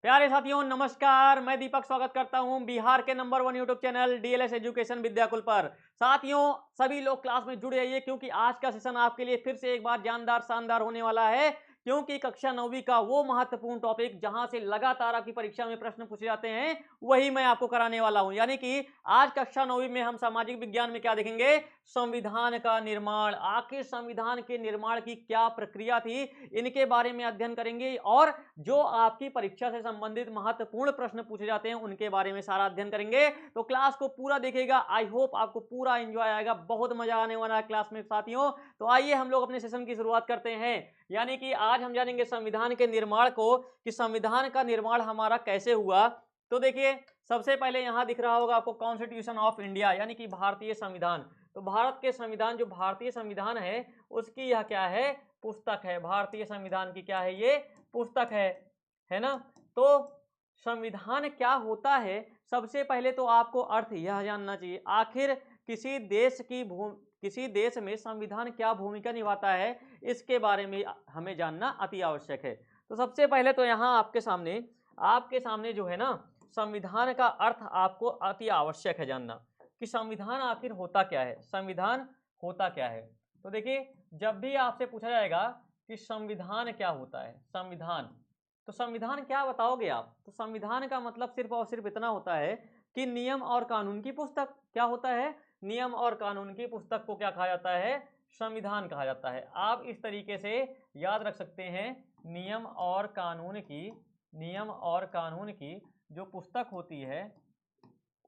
प्यारे साथियों नमस्कार, मैं दीपक स्वागत करता हूं बिहार के number 1 YouTube channel DLS education Vidyakul पर। साथियों सभी लोग क्लास में जुड़े रहिए क्योंकि आज का सेशन आपके लिए फिर से एक बार जानदार शानदार होने वाला है। क्योंकि कक्षा 9वीं का वो महत्वपूर्ण टॉपिक जहां से लगातार आपकी परीक्षा में प्रश्न पूछे जाते हैं वही मैं आपको कराने वाला हूं। यानी कि आज कक्षा 9वीं में हम सामाजिक विज्ञान में क्या देखेंगे, संविधान का निर्माण। आखिर संविधान के निर्माण की क्या प्रक्रिया थी, इनके बारे में अध्ययन करेंगे और जो आपकी परीक्षा से संबंधित महत्वपूर्ण प्रश्न पूछे जाते हैं उनके बारे में सारा अध्ययन करेंगे। तो क्लास को पूरा देखिएगा, आई होप आपको पूरा एंजॉय आएगा, बहुत मजा आने वाला है क्लास में साथियों। तो आइए हम लोग अपने सेशन की शुरुआत करते हैं। यानी कि आज हम जानेंगे संविधान के निर्माण को, कि संविधान का निर्माण हमारा कैसे हुआ। तो देखिए सबसे पहले यहां दिख रहा होगा आपको कॉन्स्टिट्यूशन ऑफ इंडिया, यानी कि भारतीय संविधान। तो भारत के संविधान, जो भारतीय संविधान है उसकी यह क्या है, पुस्तक है। भारतीय संविधान की क्या है, ये पुस्तक है ना। तो संविधान क्या होता है, सबसे पहले तो आपको अर्थ यह जानना चाहिए। आखिर किसी देश में संविधान क्या भूमिका निभाता है, इसके बारे में हमें जानना अति आवश्यक है। तो सबसे पहले तो यहाँ आपके सामने जो है ना, संविधान का अर्थ आपको अति आवश्यक है जानना कि संविधान आखिर होता क्या है, संविधान होता क्या है। तो देखिए जब भी आपसे पूछा जाएगा कि संविधान क्या होता है, संविधान, तो संविधान क्या बताओगे आप। तो संविधान का मतलब सिर्फ और सिर्फ इतना होता है कि नियम और कानून की पुस्तक। क्या होता है, नियम और कानून की पुस्तक को क्या कहा जाता है, संविधान कहा जाता है। आप इस तरीके से याद रख सकते हैं, नियम और कानून की जो पुस्तक होती है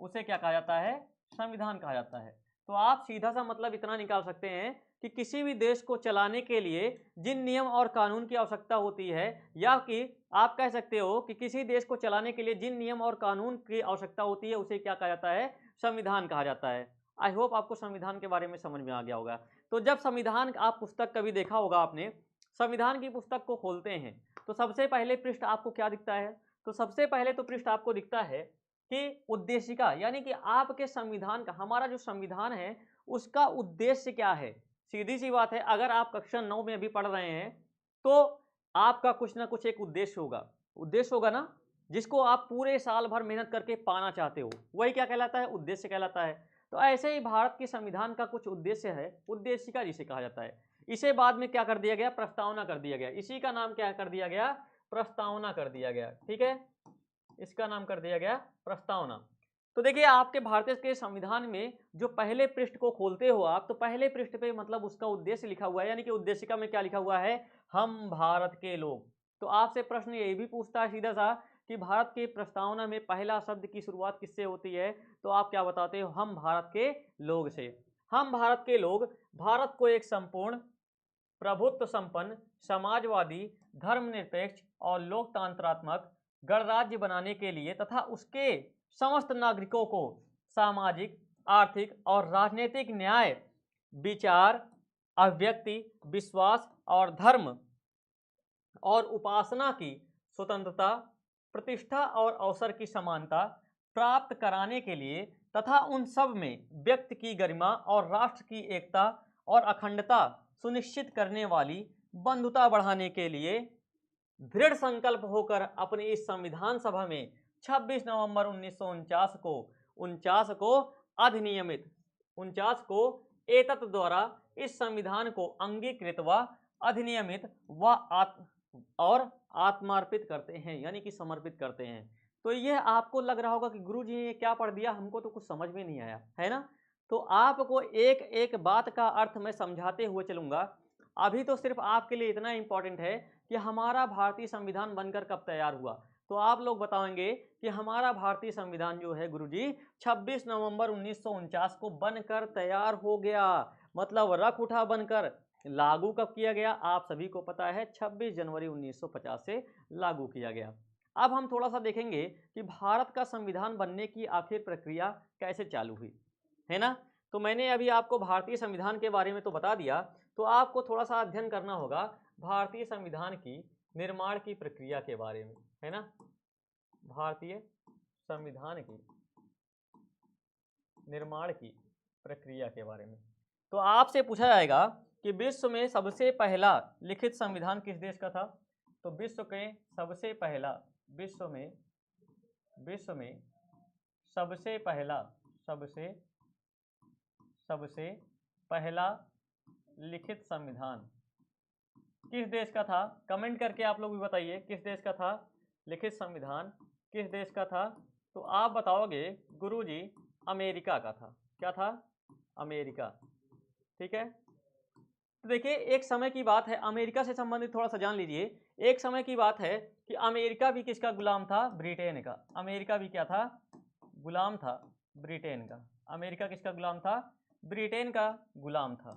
उसे क्या कहा जाता है, संविधान कहा जाता है। तो आप सीधा सा मतलब इतना निकाल सकते हैं कि किसी भी देश को चलाने के लिए जिन नियम और कानून की आवश्यकता होती है, या कि आप कह सकते हो कि किसी देश को चलाने के लिए जिन नियम और कानून की आवश्यकता होती है उसे क्या कहा जाता है, संविधान कहा जाता है। आई होप आपको संविधान के बारे में समझ में आ गया होगा। तो जब संविधान आप पुस्तक कभी देखा होगा आपने, संविधान की पुस्तक को खोलते हैं तो सबसे पहले पृष्ठ आपको क्या दिखता है। तो सबसे पहले तो पृष्ठ आपको दिखता है कि उद्देशिका, यानी कि आपके संविधान का, हमारा जो संविधान है उसका उद्देश्य क्या है। सीधी सी बात है, अगर आप कक्षा 9 में अभी पढ़ रहे हैं तो आपका कुछ ना कुछ एक उद्देश्य होगा ना, जिसको आप पूरे साल भर मेहनत करके पाना चाहते हो, वही क्या कहलाता है, उद्देश्य कहलाता है। तो ऐसे ही भारत के संविधान का कुछ उद्देश्य है, उद्देशिका जिसे कहा जाता है। इसे बाद में क्या कर दिया गया, प्रस्तावना कर दिया गया। इसी का नाम क्या कर दिया गया, प्रस्तावना कर दिया गया। ठीक है, इसका नाम कर दिया गया प्रस्तावना। तो देखिए आपके भारतीय के संविधान में जो पहले पृष्ठ को खोलते हो आप, तो पहले पृष्ठ पे मतलब उसका उद्देश्य लिखा हुआ है, यानी कि उद्देशिका में क्या लिखा हुआ है, हम भारत के लोग। तो आपसे प्रश्न ये भी पूछता है सीधा सा कि भारत की प्रस्तावना में पहला शब्द की शुरुआत किससे होती है, तो आप क्या बताते हो, हम भारत के लोग से। हम भारत के लोग भारत को एक संपूर्ण प्रभुत्व संपन्न, समाजवादी, धर्मनिरपेक्ष और लोकतंत्रात्मक गणराज्य बनाने के लिए तथा उसके समस्त नागरिकों को सामाजिक, आर्थिक और राजनीतिक न्याय, विचार, अभिव्यक्ति, विश्वास और धर्म और उपासना की स्वतंत्रता, प्रतिष्ठा और अवसर की समानता प्राप्त कराने के लिए तथा उन सब में व्यक्ति की गरिमा और राष्ट्र की एकता और अखंडता सुनिश्चित करने वाली बंधुता बढ़ाने के लिए दृढ़ संकल्प होकर अपनी इस संविधान सभा में 26 नवंबर 1949 को अधिनियमित 49 को एतत् द्वारा इस संविधान को अंगीकृत व अधिनियमित व और आत्मार्पित करते हैं, यानी कि समर्पित करते हैं। तो यह आपको लग रहा होगा कि गुरुजी ये क्या पढ़ दिया, हमको तो कुछ समझ में नहीं आया, है ना। तो आपको एक एक बात का अर्थ मैं समझाते हुए चलूंगा। अभी तो सिर्फ आपके लिए इतना इंपॉर्टेंट है कि हमारा भारतीय संविधान बनकर कब तैयार हुआ। तो आप लोग बताएंगे कि हमारा भारतीय संविधान जो है गुरुजी 26 नवंबर 1949 को बनकर तैयार हो गया, मतलब रख उठा बनकर। लागू कब किया गया, आप सभी को पता है 26 जनवरी 1950 से लागू किया गया। अब हम थोड़ा सा देखेंगे कि भारत का संविधान बनने की आखिर प्रक्रिया कैसे चालू हुई, है ना। तो मैंने अभी आपको भारतीय संविधान के बारे में तो बता दिया, तो आपको थोड़ा सा अध्ययन करना होगा भारतीय संविधान की निर्माण की प्रक्रिया के बारे में, है ना। भारतीय संविधान की निर्माण की प्रक्रिया के बारे में तो आपसे पूछा जाएगा कि विश्व में सबसे पहला लिखित संविधान किस देश का था। तो विश्व के सबसे पहला विश्व में सबसे पहला लिखित संविधान किस देश का था? कमेंट करके आप लोग भी बताइए किस देश का था लिखित संविधान, किस देश का था? तो आप बताओगे गुरुजी अमेरिका का था। क्या था? अमेरिका। ठीक है, तो देखिए एक समय की बात है, अमेरिका से संबंधित थोड़ा सा जान लीजिए। एक समय की बात है कि अमेरिका भी किसका गुलाम था? ब्रिटेन का। अमेरिका भी क्या था? गुलाम था ब्रिटेन का। अमेरिका किसका गुलाम था? ब्रिटेन का गुलाम था।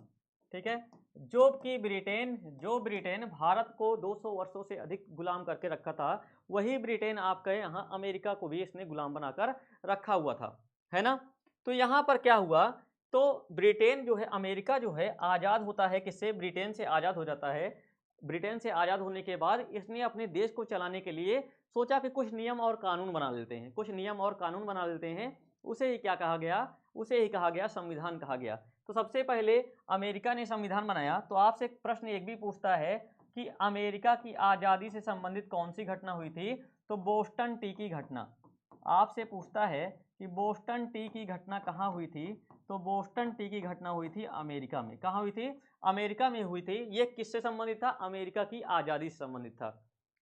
ठीक है, जो ब्रिटेन भारत को 200 वर्षों से अधिक गुलाम करके रखा था, वही ब्रिटेन आपके यहाँ अमेरिका को भी इसने गुलाम बनाकर रखा हुआ था, है ना। तो यहाँ पर क्या हुआ, तो ब्रिटेन जो है, अमेरिका जो है आज़ाद होता है किससे? ब्रिटेन से आज़ाद हो जाता है। ब्रिटेन से आज़ाद होने के बाद इसने अपने देश को चलाने के लिए सोचा कि कुछ नियम और कानून बना लेते हैं, कुछ नियम और कानून बना लेते हैं। उसे ही क्या कहा गया? उसे ही कहा गया संविधान कहा गया। तो सबसे पहले अमेरिका ने संविधान बनाया। तो आपसे एक प्रश्न एक भी पूछता है कि अमेरिका की आज़ादी से संबंधित कौन सी घटना हुई थी? तो बोस्टन टी की घटना। आपसे पूछता है कि बोस्टन टी की घटना कहाँ हुई थी? तो बोस्टन टी की घटना हुई थी अमेरिका में। कहाँ हुई थी? अमेरिका में हुई थी। ये किससे संबंधित था? अमेरिका की आज़ादी से संबंधित था।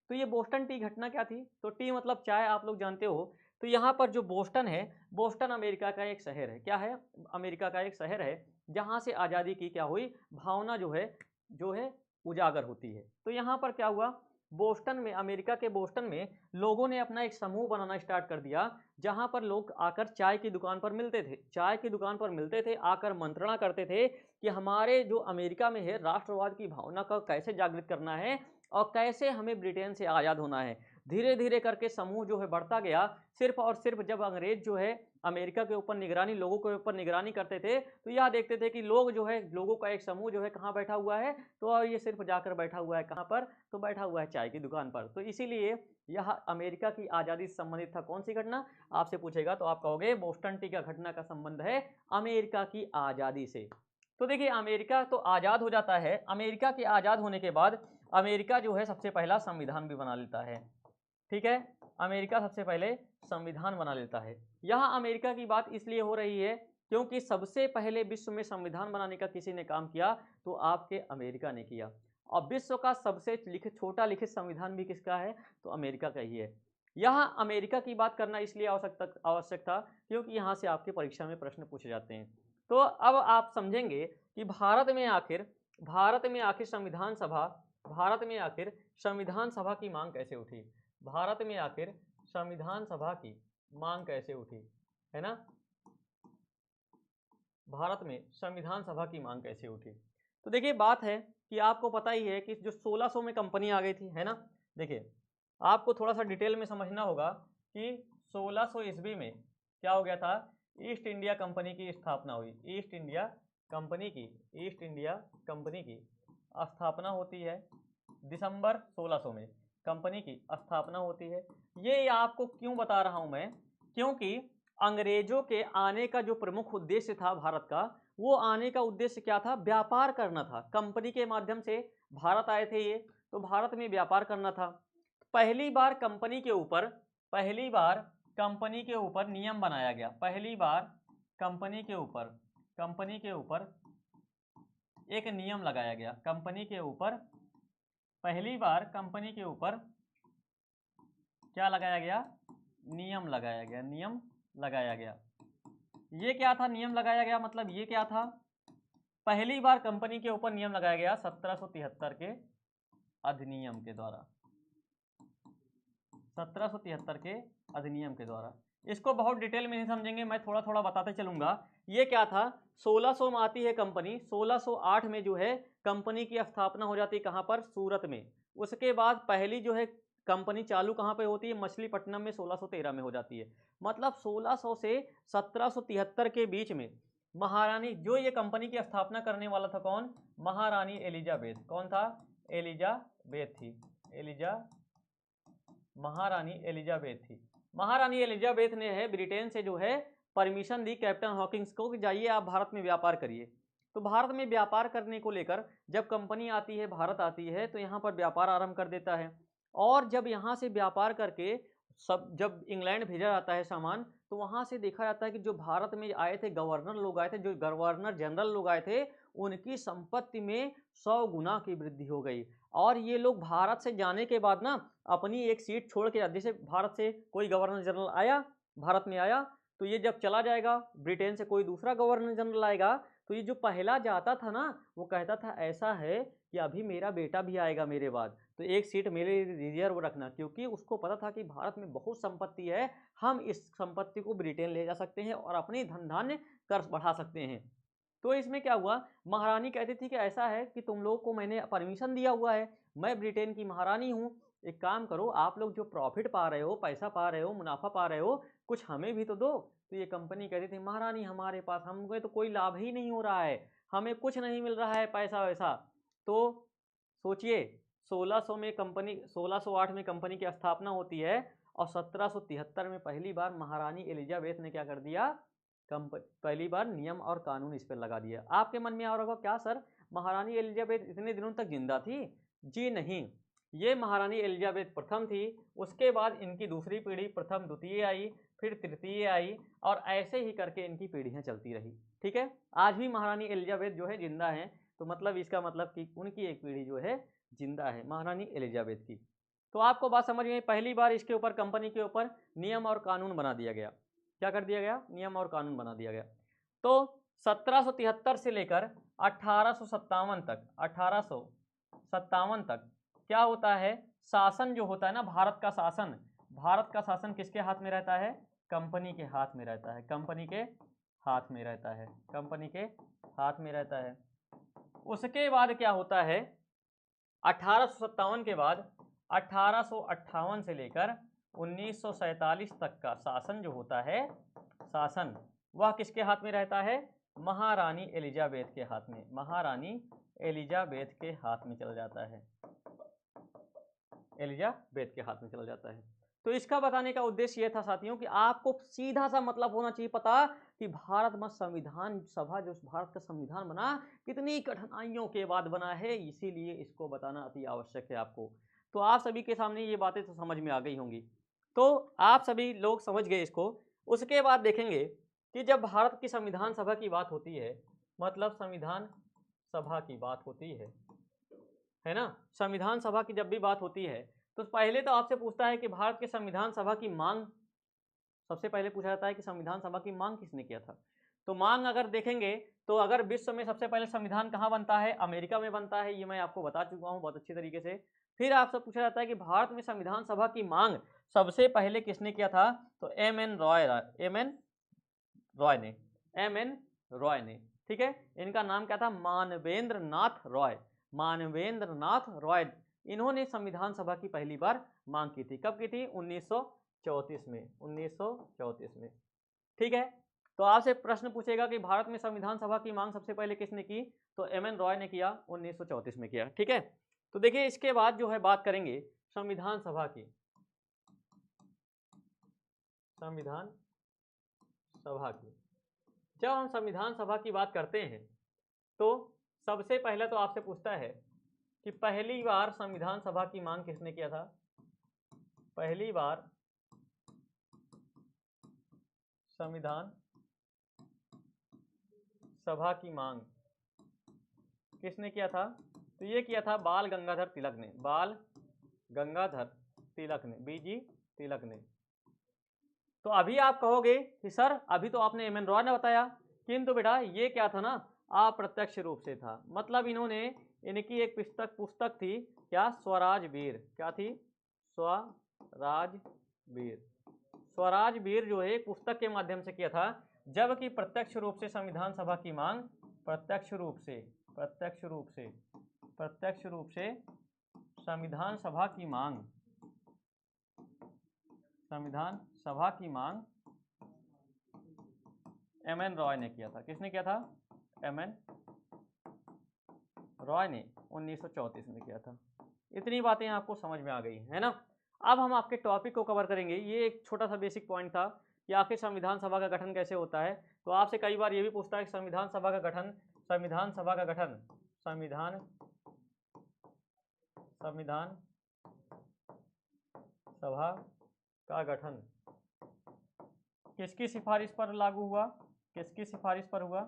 तो ये बोस्टन टी घटना क्या थी? तो टी मतलब चाय, आप लोग जानते हो। तो यहाँ पर जो बोस्टन है, बोस्टन अमेरिका का एक शहर है। क्या है? अमेरिका का एक शहर है जहाँ से आज़ादी की क्या हुई? भावना जो है उजागर होती है। तो यहाँ पर क्या हुआ? बोस्टन में, अमेरिका के बोस्टन में लोगों ने अपना एक समूह बनाना स्टार्ट कर दिया, जहां पर लोग आकर चाय की दुकान पर मिलते थे, आकर मंत्रणा करते थे कि हमारे जो अमेरिका में है राष्ट्रवाद की भावना का कैसे जागृत करना है और कैसे हमें ब्रिटेन से आज़ाद होना है। धीरे धीरे करके समूह जो है बढ़ता गया। सिर्फ और सिर्फ जब अंग्रेज जो है अमेरिका के ऊपर निगरानी, लोगों के ऊपर निगरानी करते थे, तो यह देखते थे कि लोगों का एक समूह जो है कहाँ बैठा हुआ है? तो ये सिर्फ जाकर बैठा हुआ है कहाँ पर? तो बैठा हुआ है चाय की दुकान पर। तो इसीलिए यह अमेरिका की आज़ादी से संबंधित था। कौन सी घटना? आपसे पूछेगा तो आप कहोगे बोस्टन टी का घटना का संबंध है अमेरिका की आज़ादी से। तो देखिए अमेरिका तो आज़ाद हो जाता है। अमेरिका के आज़ाद होने के बाद अमेरिका जो है सबसे पहला संविधान भी बना लेता है। ठीक है, अमेरिका सबसे पहले संविधान बना लेता है। यहाँ अमेरिका की बात इसलिए हो रही है क्योंकि सबसे पहले विश्व में संविधान बनाने का किसी ने काम किया? तो आपके अमेरिका ने किया। और विश्व का सबसे छोटा लिखित संविधान भी किसका है? तो अमेरिका का ही है। यहाँ अमेरिका की बात करना इसलिए आवश्यक था क्योंकि यहाँ से आपके परीक्षा में प्रश्न पूछे जाते हैं। तो अब आप समझेंगे कि भारत में आखिर संविधान सभा की मांग कैसे उठी। भारत में आखिर संविधान सभा की मांग कैसे उठी, है ना। भारत में संविधान सभा की मांग कैसे उठी? तो देखिए बात है कि आपको पता ही है कि जो 1600 में कंपनी आ गई थी, है ना। देखिए आपको थोड़ा सा डिटेल में समझना होगा कि 1600 ईस्वी में क्या हो गया था? ईस्ट इंडिया कंपनी की स्थापना हुई। ईस्ट इंडिया कंपनी की स्थापना होती है दिसंबर 1600 में। कंपनी की स्थापना होती है। ये आपको क्यों बता रहा हूं मैं? क्योंकि अंग्रेजों के आने का जो प्रमुख उद्देश्य था भारत का, वो आने का उद्देश्य क्या था? व्यापार करना था। कंपनी के माध्यम से भारत आए थे ये, तो भारत में व्यापार करना था। पहली बार कंपनी के ऊपर नियम बनाया गया। पहली बार कंपनी के ऊपर एक नियम लगाया गया। पहली बार कंपनी के ऊपर क्या लगाया गया? नियम लगाया गया। ये क्या था? नियम लगाया गया मतलब ये क्या था? पहली बार कंपनी के ऊपर नियम लगाया गया 1773 के अधिनियम के द्वारा। 1773 के अधिनियम के द्वारा। इसको बहुत डिटेल में नहीं समझेंगे, मैं थोड़ा थोड़ा बताते चलूंगा। ये क्या था? 1600 में आती है कंपनी। 1608 में जो है कंपनी की स्थापना हो जाती है। कहाँ पर? सूरत में। उसके बाद पहली जो है कंपनी चालू कहाँ पे होती है? मछलीपट्टनम में 1613 में हो जाती है। मतलब 1600 से 1773 के बीच में महारानी, जो ये कंपनी की स्थापना करने वाला था कौन? महारानी एलिजाबेथ। कौन था? एलिजाबेथ थी। महारानी एलिजाबेथ थी। महारानी एलिजाबेथ ने है ब्रिटेन से जो है परमिशन दी कैप्टन हॉकिंस को कि जाइए आप भारत में व्यापार करिए। तो भारत में व्यापार करने को लेकर जब कंपनी आती है, भारत आती है, तो यहाँ पर व्यापार आरंभ कर देता है। और जब यहाँ से व्यापार करके सब जब इंग्लैंड भेजा जाता है सामान, तो वहाँ से देखा जाता है कि जो भारत में आए थे गवर्नर लोग आए थे, जो गवर्नर जनरल लोग आए थे, उनकी संपत्ति में 100 गुना की वृद्धि हो गई। और ये लोग भारत से जाने के बाद ना अपनी एक सीट छोड़ के, जैसे भारत से कोई गवर्नर जनरल आया, भारत में आया, तो ये जब चला जाएगा, ब्रिटेन से कोई दूसरा गवर्नर जनरल आएगा, तो ये जो पहला जाता था ना, वो कहता था ऐसा है कि अभी मेरा बेटा भी आएगा मेरे बाद, तो एक सीट मेरे रिजर्व रखना, क्योंकि उसको पता था कि भारत में बहुत संपत्ति है, हम इस संपत्ति को ब्रिटेन ले जा सकते हैं और अपनी धन धान्य कर बढ़ा सकते हैं। तो इसमें क्या हुआ, महारानी कहती थी कि ऐसा है कि तुम लोग को मैंने परमिशन दिया हुआ है, मैं ब्रिटेन की महारानी हूँ, एक काम करो, आप लोग जो प्रॉफिट पा रहे हो, पैसा पा रहे हो, मुनाफा पा रहे हो, कुछ हमें भी तो दो। तो ये कंपनी कहती थी महारानी हमारे पास हमको तो कोई लाभ ही नहीं हो रहा है, हमें कुछ नहीं मिल रहा है पैसा वैसा। तो सोचिए 1608 में कंपनी की स्थापना होती है और 1773 में पहली बार महारानी एलिजाबेथ ने क्या कर दिया, पहली बार नियम और कानून इस पर लगा दिया। आपके मन में आ रहा होगा क्या सर महारानी एलिजाबेथ इतने दिनों तक जिंदा थी? जी नहीं, ये महारानी एलिजाबेथ प्रथम थी, उसके बाद इनकी दूसरी पीढ़ी प्रथम द्वितीय आई, फिर तृतीय आई, और ऐसे ही करके इनकी पीढ़ियां चलती रही। ठीक है, आज भी महारानी एलिजाबेथ जो है जिंदा है, तो मतलब इसका मतलब कि उनकी एक पीढ़ी जो है जिंदा है महारानी एलिजाबेथ की। तो आपको बात समझ में, पहली बार इसके ऊपर कंपनी के ऊपर नियम और कानून बना दिया गया। क्या कर दिया गया? नियम और कानून बना दिया गया। तो 1773 से लेकर 1857 तक, 1857 तक क्या होता है, शासन जो होता है ना, भारत का शासन किसके हाथ में रहता है? कंपनी के हाथ में रहता है, कंपनी के हाथ में रहता है, कंपनी के हाथ में रहता है। उसके बाद क्या होता है, 1857 के बाद 1858 से लेकर 1947 तक का शासन जो होता है, शासन वह किसके हाथ में रहता है? महारानी एलिजाबेथ के हाथ में, महारानी एलिजाबेथ के हाथ में चला जाता है, एलिजाबेथ के हाथ में चला जाता है। तो इसका बताने का उद्देश्य यह था साथियों कि आपको सीधा सा मतलब होना चाहिए पता कि भारत में संविधान सभा, जो भारत का संविधान बना, कितनी कठिनाइयों के बाद बना है, इसीलिए इसको बताना अति आवश्यक है आपको। तो आप सभी के सामने ये बातें तो समझ में आ गई होंगी, तो आप सभी लोग समझ गए इसको। उसके बाद देखेंगे कि जब भारत की संविधान सभा की बात होती है, मतलब संविधान सभा की बात होती है ना, संविधान सभा की जब भी बात होती है, तो पहले तो आपसे पूछता है कि भारत के संविधान सभा की मांग, सबसे पहले पूछा जाता है कि संविधान सभा की मांग किसने किया था। तो मांग अगर देखेंगे तो अगर विश्व में सबसे पहले संविधान कहाँ बनता है? अमेरिका में बनता है, ये मैं आपको बता चुका हूँ बहुत अच्छी तरीके से। फिर आपसे पूछा जाता है कि भारत में संविधान सभा की मांग सबसे पहले किसने किया था? तो एम एन रॉय ने, ठीक है, इनका नाम क्या था? मानवेंद्र नाथ रॉय, इन्होंने संविधान सभा की पहली बार मांग की थी। कब की थी? 1934 में, 1934 में। ठीक है, तो आपसे प्रश्न पूछेगा कि भारत में संविधान सभा की मांग सबसे पहले किसने की? तो एम एन रॉय ने किया, 1934 में किया। ठीक है, तो देखिए इसके बाद जो है बात करेंगे संविधान सभा की, संविधान सभा की। जब हम संविधान सभा की बात करते हैं तो सबसे पहले तो आपसे पूछता है कि पहली बार संविधान सभा की मांग किसने किया था? पहली बार संविधान सभा की मांग किसने किया था? तो ये किया था बाल गंगाधर तिलक ने, बाल गंगाधर तिलक ने, बीजी तिलक ने। तो अभी आप कहोगे कि सर अभी तो आपने एम एन रॉय ने बताया, किंतु बेटा ये क्या था ना, अप्रत्यक्ष रूप से था। मतलब इन्होंने, इनकी एक पुस्तक थी, क्या? स्वराज वीर। क्या थी? स्वराज वीर। स्वराज वीर जो है पुस्तक के माध्यम से किया था, जबकि प्रत्यक्ष रूप से संविधान सभा की मांग, प्रत्यक्ष रूप से संविधान सभा की मांग, संविधान सभा की मांग एम एन रॉय ने किया था। किसने किया था? एम एन रॉय ने 1934 में किया था। इतनी बातें आपको समझ में आ गई है ना। अब हम आपके टॉपिक को कवर करेंगे। ये एक छोटा सा बेसिक पॉइंट था कि आखिर संविधान सभा का गठन कैसे होता है। तो आपसे कई बार ये भी पूछता है कि संविधान सभा का गठन, संविधान सभा का गठन किसकी सिफारिश पर लागू हुआ? किसकी सिफारिश पर हुआ?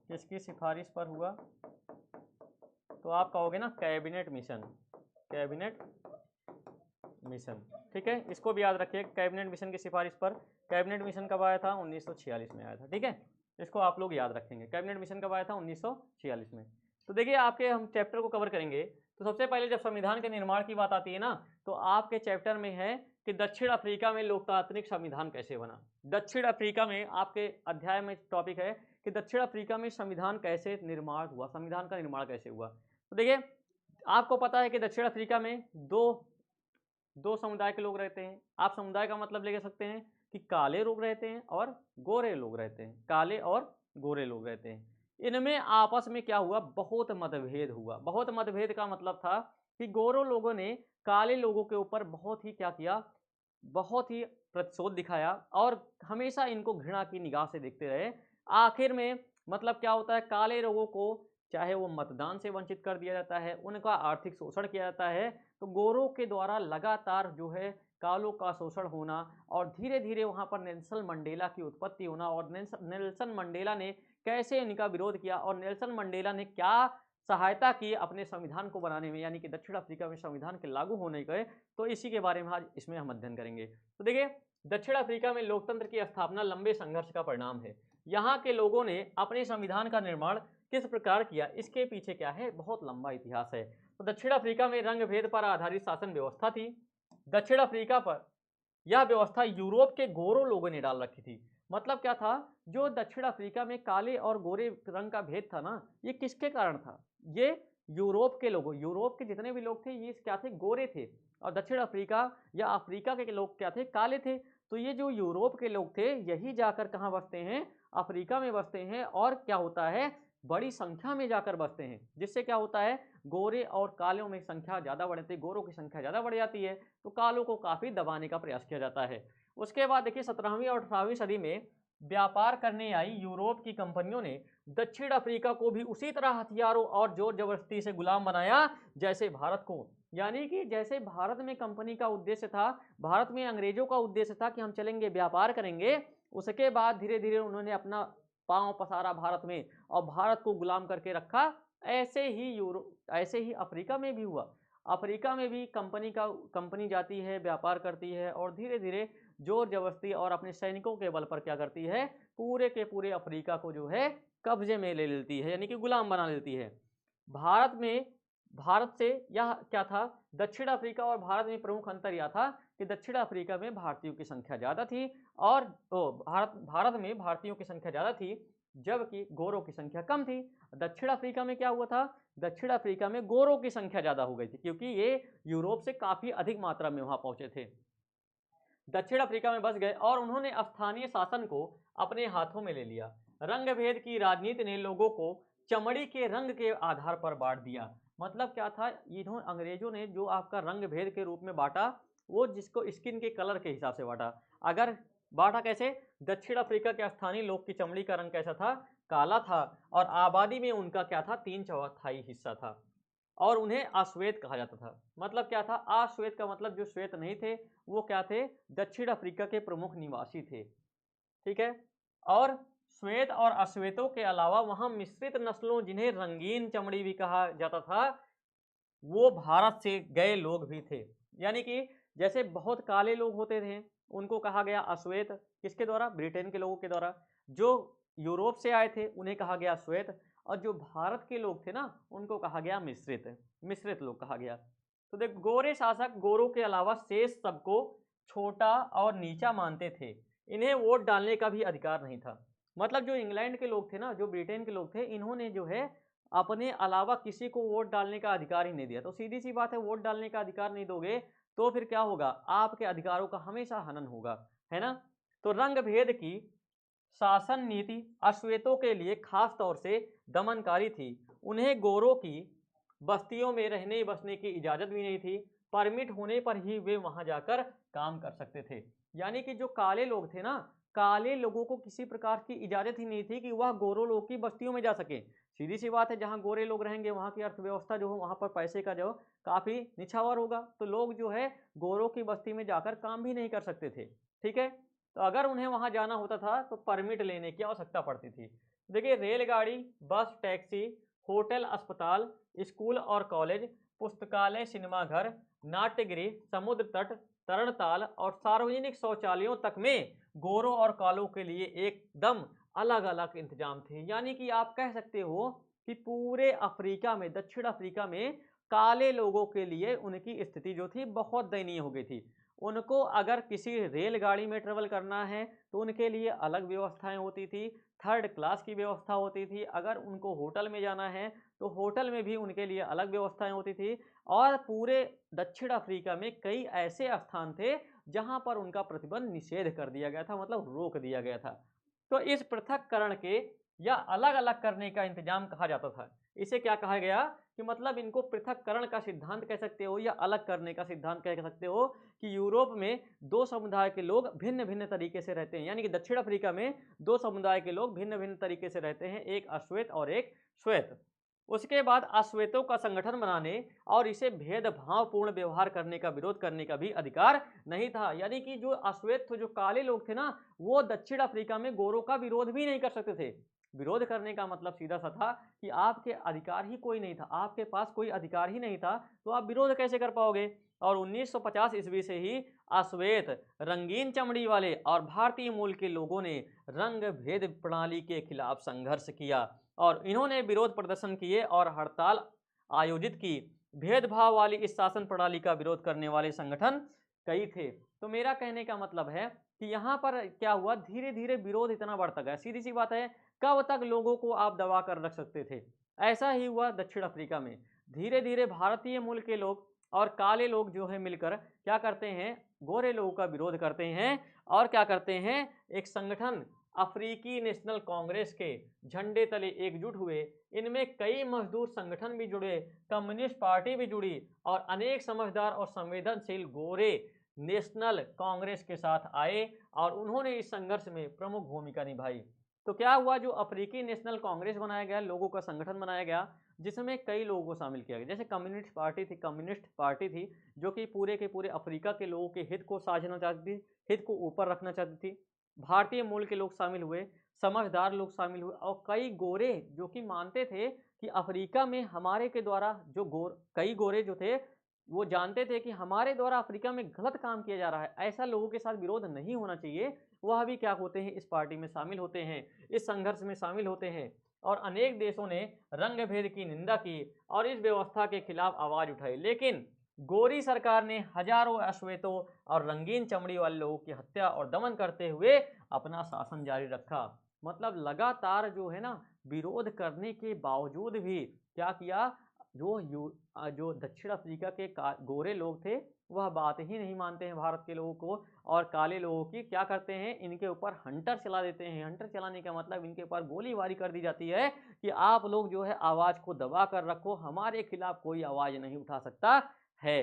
किसकी सिफारिश पर हुआ? तो आप कहोगे ना कैबिनेट मिशन, कैबिनेट मिशन। ठीक है, इसको भी याद रखिए, कैबिनेट मिशन की सिफारिश पर। कैबिनेट मिशन कब आया था? 1946 में आया था। ठीक है, इसको आप लोग याद रखेंगे। कैबिनेट मिशन कब आया था? 1946 में। तो देखिए, आपके हम चैप्टर को कवर करेंगे। तो सबसे पहले जब संविधान के निर्माण की बात आती है ना, तो आपके चैप्टर में है कि दक्षिण अफ्रीका में लोकतांत्रिक संविधान कैसे बना। दक्षिण अफ्रीका में आपके अध्याय में टॉपिक है कि दक्षिण अफ्रीका में संविधान कैसे निर्माण हुआ, संविधान का निर्माण कैसे हुआ। तो देखिए, आपको पता है कि दक्षिण अफ्रीका में दो समुदाय के लोग रहते हैं। आप समुदाय का मतलब ले सकते हैं कि काले लोग रहते हैं और गोरे लोग रहते हैं, काले और गोरे लोग रहते हैं। इनमें आपस में क्या हुआ? बहुत मतभेद हुआ। बहुत मतभेद का मतलब था कि गोरों लोगों ने काले लोगों के ऊपर बहुत ही क्या किया, बहुत ही प्रतिशोध दिखाया और हमेशा इनको घृणा की निगाह से देखते रहे। आखिर में मतलब क्या होता है, काले लोगों को चाहे वो मतदान से वंचित कर दिया जाता है, उनका आर्थिक शोषण किया जाता है। तो गोरों के द्वारा लगातार जो है कालों का शोषण होना और धीरे धीरे वहाँ पर नेल्सन मंडेला की उत्पत्ति होना, और नेल्सन मंडेला ने कैसे इनका विरोध किया और नेल्सन मंडेला ने क्या सहायता की अपने संविधान को बनाने में, यानी कि दक्षिण अफ्रीका में संविधान के लागू होने के। तो इसी के बारे में आज इसमें हम अध्ययन करेंगे। तो देखिए, दक्षिण अफ्रीका में लोकतंत्र की स्थापना लंबे संघर्ष का परिणाम है। यहाँ के लोगों ने अपने संविधान का निर्माण किस प्रकार किया, इसके पीछे क्या है, बहुत लंबा इतिहास है। तो दक्षिण अफ्रीका में रंग भेद पर आधारित शासन व्यवस्था थी। दक्षिण अफ्रीका पर यह व्यवस्था यूरोप के गोरों लोगों ने डाल रखी थी। मतलब क्या था, जो दक्षिण अफ्रीका में काले और गोरे रंग का भेद था ना, ये किसके कारण था? ये यूरोप के लोगों, यूरोप के जितने भी लोग थे ये क्या थे, गोरे थे, और दक्षिण अफ्रीका या अफ्रीका के लोग क्या थे, काले थे। तो ये जो यूरोप के लोग थे यही जाकर कहाँ बसते हैं, अफ्रीका में बसते हैं, और क्या होता है, बड़ी संख्या में जाकर बसते हैं, जिससे क्या होता है, गोरे और कालों में संख्या ज़्यादा बढ़ती है, गोरों की संख्या ज़्यादा बढ़ जाती है, तो कालों को काफ़ी दबाने का प्रयास किया जाता है। उसके बाद देखिए 17वीं और 18वीं सदी में व्यापार करने आई यूरोप की कंपनियों ने दक्षिण अफ्रीका को भी उसी तरह हथियारों और जोर जबरदस्ती से गुलाम बनाया जैसे भारत को। यानी कि जैसे भारत में कंपनी का उद्देश्य था, भारत में अंग्रेजों का उद्देश्य था कि हम चलेंगे व्यापार करेंगे, उसके बाद धीरे धीरे उन्होंने अपना पांव पसारा भारत में और भारत को गुलाम करके रखा। ऐसे ही अफ्रीका में भी हुआ। अफ्रीका में भी कंपनी जाती है, व्यापार करती है और धीरे धीरे जोर जबरदस्ती और अपने सैनिकों के बल पर क्या करती है, पूरे के पूरे अफ्रीका को जो है कब्जे में ले लेती है, यानी कि गुलाम बना लेती है। भारत से यह क्या था, दक्षिण अफ्रीका और भारत में प्रमुख अंतर यह था कि दक्षिण अफ्रीका में भारतीयों की संख्या ज़्यादा थी और भारत में भारतीयों की संख्या ज़्यादा थी, जबकि गोरों की संख्या कम थी। दक्षिण अफ्रीका में क्या हुआ था, दक्षिण अफ्रीका में गोरों की संख्या ज़्यादा हो गई थी, क्योंकि ये यूरोप से काफ़ी अधिक मात्रा में वहाँ पहुँचे थे। दक्षिण अफ्रीका में बस गए और उन्होंने स्थानीय शासन को अपने हाथों में ले लिया। रंग भेद की राजनीति ने लोगों को चमड़ी के रंग के आधार पर बांट दिया। मतलब क्या था, इन्होंने अंग्रेजों ने जो आपका रंग भेद के रूप में बांटा, वो जिसको स्किन के कलर के हिसाब से बांटा। अगर बांटा कैसे, दक्षिण अफ्रीका के स्थानीय लोग की चमड़ी का रंग कैसा था, काला था, और आबादी में उनका क्या था, 3/4 हिस्सा था, और उन्हें अश्वेत कहा जाता था। मतलब क्या था, अश्वेत का मतलब जो श्वेत नहीं थे वो क्या थे, दक्षिण अफ्रीका के प्रमुख निवासी थे। ठीक है, और श्वेत और अश्वेतों के अलावा वहां मिश्रित नस्लों, जिन्हें रंगीन चमड़ी भी कहा जाता था, वो भारत से गए लोग भी थे। यानी कि जैसे बहुत काले लोग होते थे उनको कहा गया अश्वेत, किसके द्वारा, ब्रिटेन के लोगों के द्वारा। जो यूरोप से आए थे उन्हें कहा गया श्वेत, और जो भारत के लोग थे ना उनको कहा गया मिश्रित लोग कहा गया। तो देख, गोरे शासक गोरों के अलावा शेष सबको छोटा और नीचा मानते थे। इन्हें वोट डालने का भी अधिकार नहीं था। मतलब जो इंग्लैंड के लोग थे ना, जो ब्रिटेन के लोग थे, इन्होंने जो है अपने अलावा किसी को वोट डालने का अधिकार ही नहीं दिया। तो सीधी सी बात है, वोट डालने का अधिकार नहीं दोगे तो फिर क्या होगा, आपके अधिकारों का हमेशा हनन होगा, है ना। तो रंग भेद की शासन नीति अश्वेतों के लिए खास तौर से दमनकारी थी। उन्हें गोरों की बस्तियों में रहने बसने की इजाज़त भी नहीं थी। परमिट होने पर ही वे वहां जाकर काम कर सकते थे। यानी कि जो काले लोग थे ना, काले लोगों को किसी प्रकार की इजाजत ही नहीं थी कि वह गोरों लोग की बस्तियों में जा सके। सीधी सी बात है, जहां गोरे लोग रहेंगे वहां की अर्थव्यवस्था जो हो, वहां पर पैसे का जो काफी निछावर होगा, तो लोग जो है गोरों की बस्ती में जाकर काम भी नहीं कर सकते थे। ठीक है, तो अगर उन्हें वहां जाना होता था तो परमिट लेने की आवश्यकता पड़ती थी। देखिए, रेलगाड़ी, बस, टैक्सी, होटल, अस्पताल, स्कूल और कॉलेज, पुस्तकालय, सिनेमाघर, नाट्यगृह, समुद्र तट, तरणताल और सार्वजनिक शौचालयों तक में गोरों और कालों के लिए एकदम अलग अलग इंतजाम थे। यानी कि आप कह सकते हो कि पूरे अफ्रीका में, दक्षिण अफ्रीका में काले लोगों के लिए उनकी स्थिति जो थी बहुत दयनीय हो गई थी। उनको अगर किसी रेलगाड़ी में ट्रेवल करना है तो उनके लिए अलग व्यवस्थाएं होती थी, थर्ड क्लास की व्यवस्था होती थी। अगर उनको होटल में जाना है तो होटल में भी उनके लिए अलग व्यवस्थाएं होती थी। और पूरे दक्षिण अफ्रीका में कई ऐसे स्थान थे जहां पर उनका प्रतिबंध, निषेध कर दिया गया था, मतलब रोक दिया गया था। तो इस पृथककरण के या अलग अलग करने का इंतजाम कहा जाता था। इसे क्या कहा गया कि मतलब इनको पृथककरण का सिद्धांत कह सकते हो या अलग करने का सिद्धांत कह सकते हो कि यूरोप में दो समुदाय के लोग भिन्न भिन्न तरीके से रहते हैं। यानी कि दक्षिण अफ्रीका में दो समुदाय के लोग भिन्न भिन्न तरीके से रहते हैं, एक अश्वेत और एक श्वेत। उसके बाद अश्वेतों का संगठन बनाने और इसे भेदभावपूर्ण व्यवहार करने का विरोध करने का भी अधिकार नहीं था। यानी कि जो अश्वेत, जो काले लोग थे ना, वो दक्षिण अफ्रीका में गोरों का विरोध भी नहीं कर सकते थे। विरोध करने का मतलब सीधा सा था कि आपके अधिकार ही कोई नहीं था, आपके पास कोई अधिकार ही नहीं था, तो आप विरोध कैसे कर पाओगे। और 1950 ईस्वी से ही अश्वेत, रंगीन चमड़ी वाले और भारतीय मूल के लोगों ने रंग भेद प्रणाली के खिलाफ संघर्ष किया और इन्होंने विरोध प्रदर्शन किए और हड़ताल आयोजित की। भेदभाव वाली इस शासन प्रणाली का विरोध करने वाले संगठन कई थे। तो मेरा कहने का मतलब है कि यहाँ पर क्या हुआ, धीरे धीरे विरोध इतना बढ़ता गया। सीधी सी बात है, कब तक लोगों को आप दबा कर रख सकते थे। ऐसा ही हुआ दक्षिण अफ्रीका में। धीरे धीरे भारतीय मूल के लोग और काले लोग जो है मिलकर क्या करते हैं, गोरे लोगों का विरोध करते हैं और क्या करते हैं, एक संगठन अफ्रीकी नेशनल कांग्रेस के झंडे तले एकजुट हुए। इनमें कई मजदूर संगठन भी जुड़े, कम्युनिस्ट पार्टी भी जुड़ी और अनेक समझदार और संवेदनशील गोरे नेशनल कांग्रेस के साथ आए और उन्होंने इस संघर्ष में प्रमुख भूमिका निभाई। तो क्या हुआ, जो अफ्रीकी नेशनल कांग्रेस बनाया गया, लोगों का संगठन बनाया गया जिसमें कई लोगों को शामिल किया गया। जैसे कम्युनिस्ट पार्टी थी जो कि पूरे के पूरे अफ्रीका के लोगों के हित को साझना चाहती थी, हित को ऊपर रखना चाहती थी। भारतीय मूल के लोग शामिल हुए, समझदार लोग शामिल हुए और कई गोरे जो कि मानते थे कि अफ्रीका में हमारे के द्वारा कई गोरे जो थे वो जानते थे कि हमारे द्वारा अफ्रीका में गलत काम किया जा रहा है, ऐसा लोगों के साथ विरोध नहीं होना चाहिए। वह भी क्या होते हैं, इस पार्टी में शामिल होते हैं, इस संघर्ष में शामिल होते हैं। और अनेक देशों ने रंग भेद की निंदा की और इस व्यवस्था के खिलाफ आवाज उठाई। लेकिन गोरी सरकार ने हजारों अश्वेतों और रंगीन चमड़ी वाले लोगों की हत्या और दमन करते हुए अपना शासन जारी रखा। मतलब लगातार जो है ना, विरोध करने के बावजूद भी क्या किया, जो दक्षिण अफ्रीका के गोरे लोग थे वह बात ही नहीं मानते हैं भारत के लोगों को, और काले लोगों की क्या करते हैं, इनके ऊपर हंटर चला देते हैं। हंटर चलाने का मतलब इनके ऊपर गोलीबारी कर दी जाती है कि आप लोग जो है आवाज को दबा कर रखो, हमारे खिलाफ कोई आवाज नहीं उठा सकता है।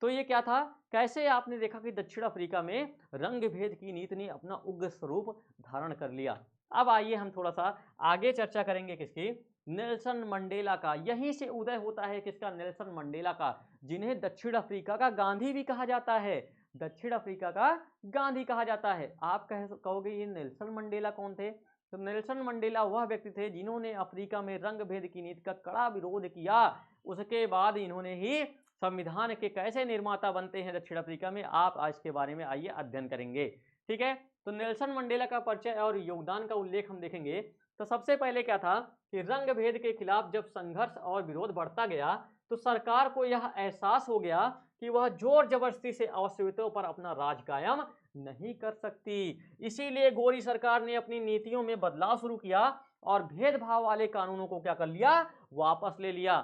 तो ये क्या था, कैसे आपने देखा कि दक्षिण अफ्रीका में रंग भेद की नीति ने अपना उग्र स्वरूप धारण कर लिया। अब आइए हम थोड़ा सा आगे चर्चा करेंगे किसकी, नेल्सन मंडेला का। यहीं से उदय होता है किसका, नेल्सन मंडेला का, जिन्हें दक्षिण अफ्रीका का गांधी भी कहा जाता है। दक्षिण अफ्रीका का गांधी कहा जाता है। आप कहोगे ये नेल्सन मंडेला कौन थे, तो नेल्सन मंडेला वह व्यक्ति थे जिन्होंने अफ्रीका में रंग भेद की नीति का कड़ा विरोध किया। उसके बाद इन्होंने ही संविधान के कैसे निर्माता बनते हैं दक्षिण अफ्रीका में, आप आज के बारे में आइए अध्ययन करेंगे। ठीक है, तो नेल्सन मंडेला का परिचय और योगदान का उल्लेख हम देखेंगे। तो सबसे पहले क्या था कि रंग भेद के खिलाफ जब संघर्ष और विरोध बढ़ता गया तो सरकार को यह एहसास हो गया कि वह जोर जबरदस्ती से अश्वेतों पर अपना राज कायम नहीं कर सकती। इसीलिए गोरी सरकार ने अपनी नीतियों में बदलाव शुरू किया और भेदभाव वाले कानूनों को क्या कर लिया, वापस ले लिया।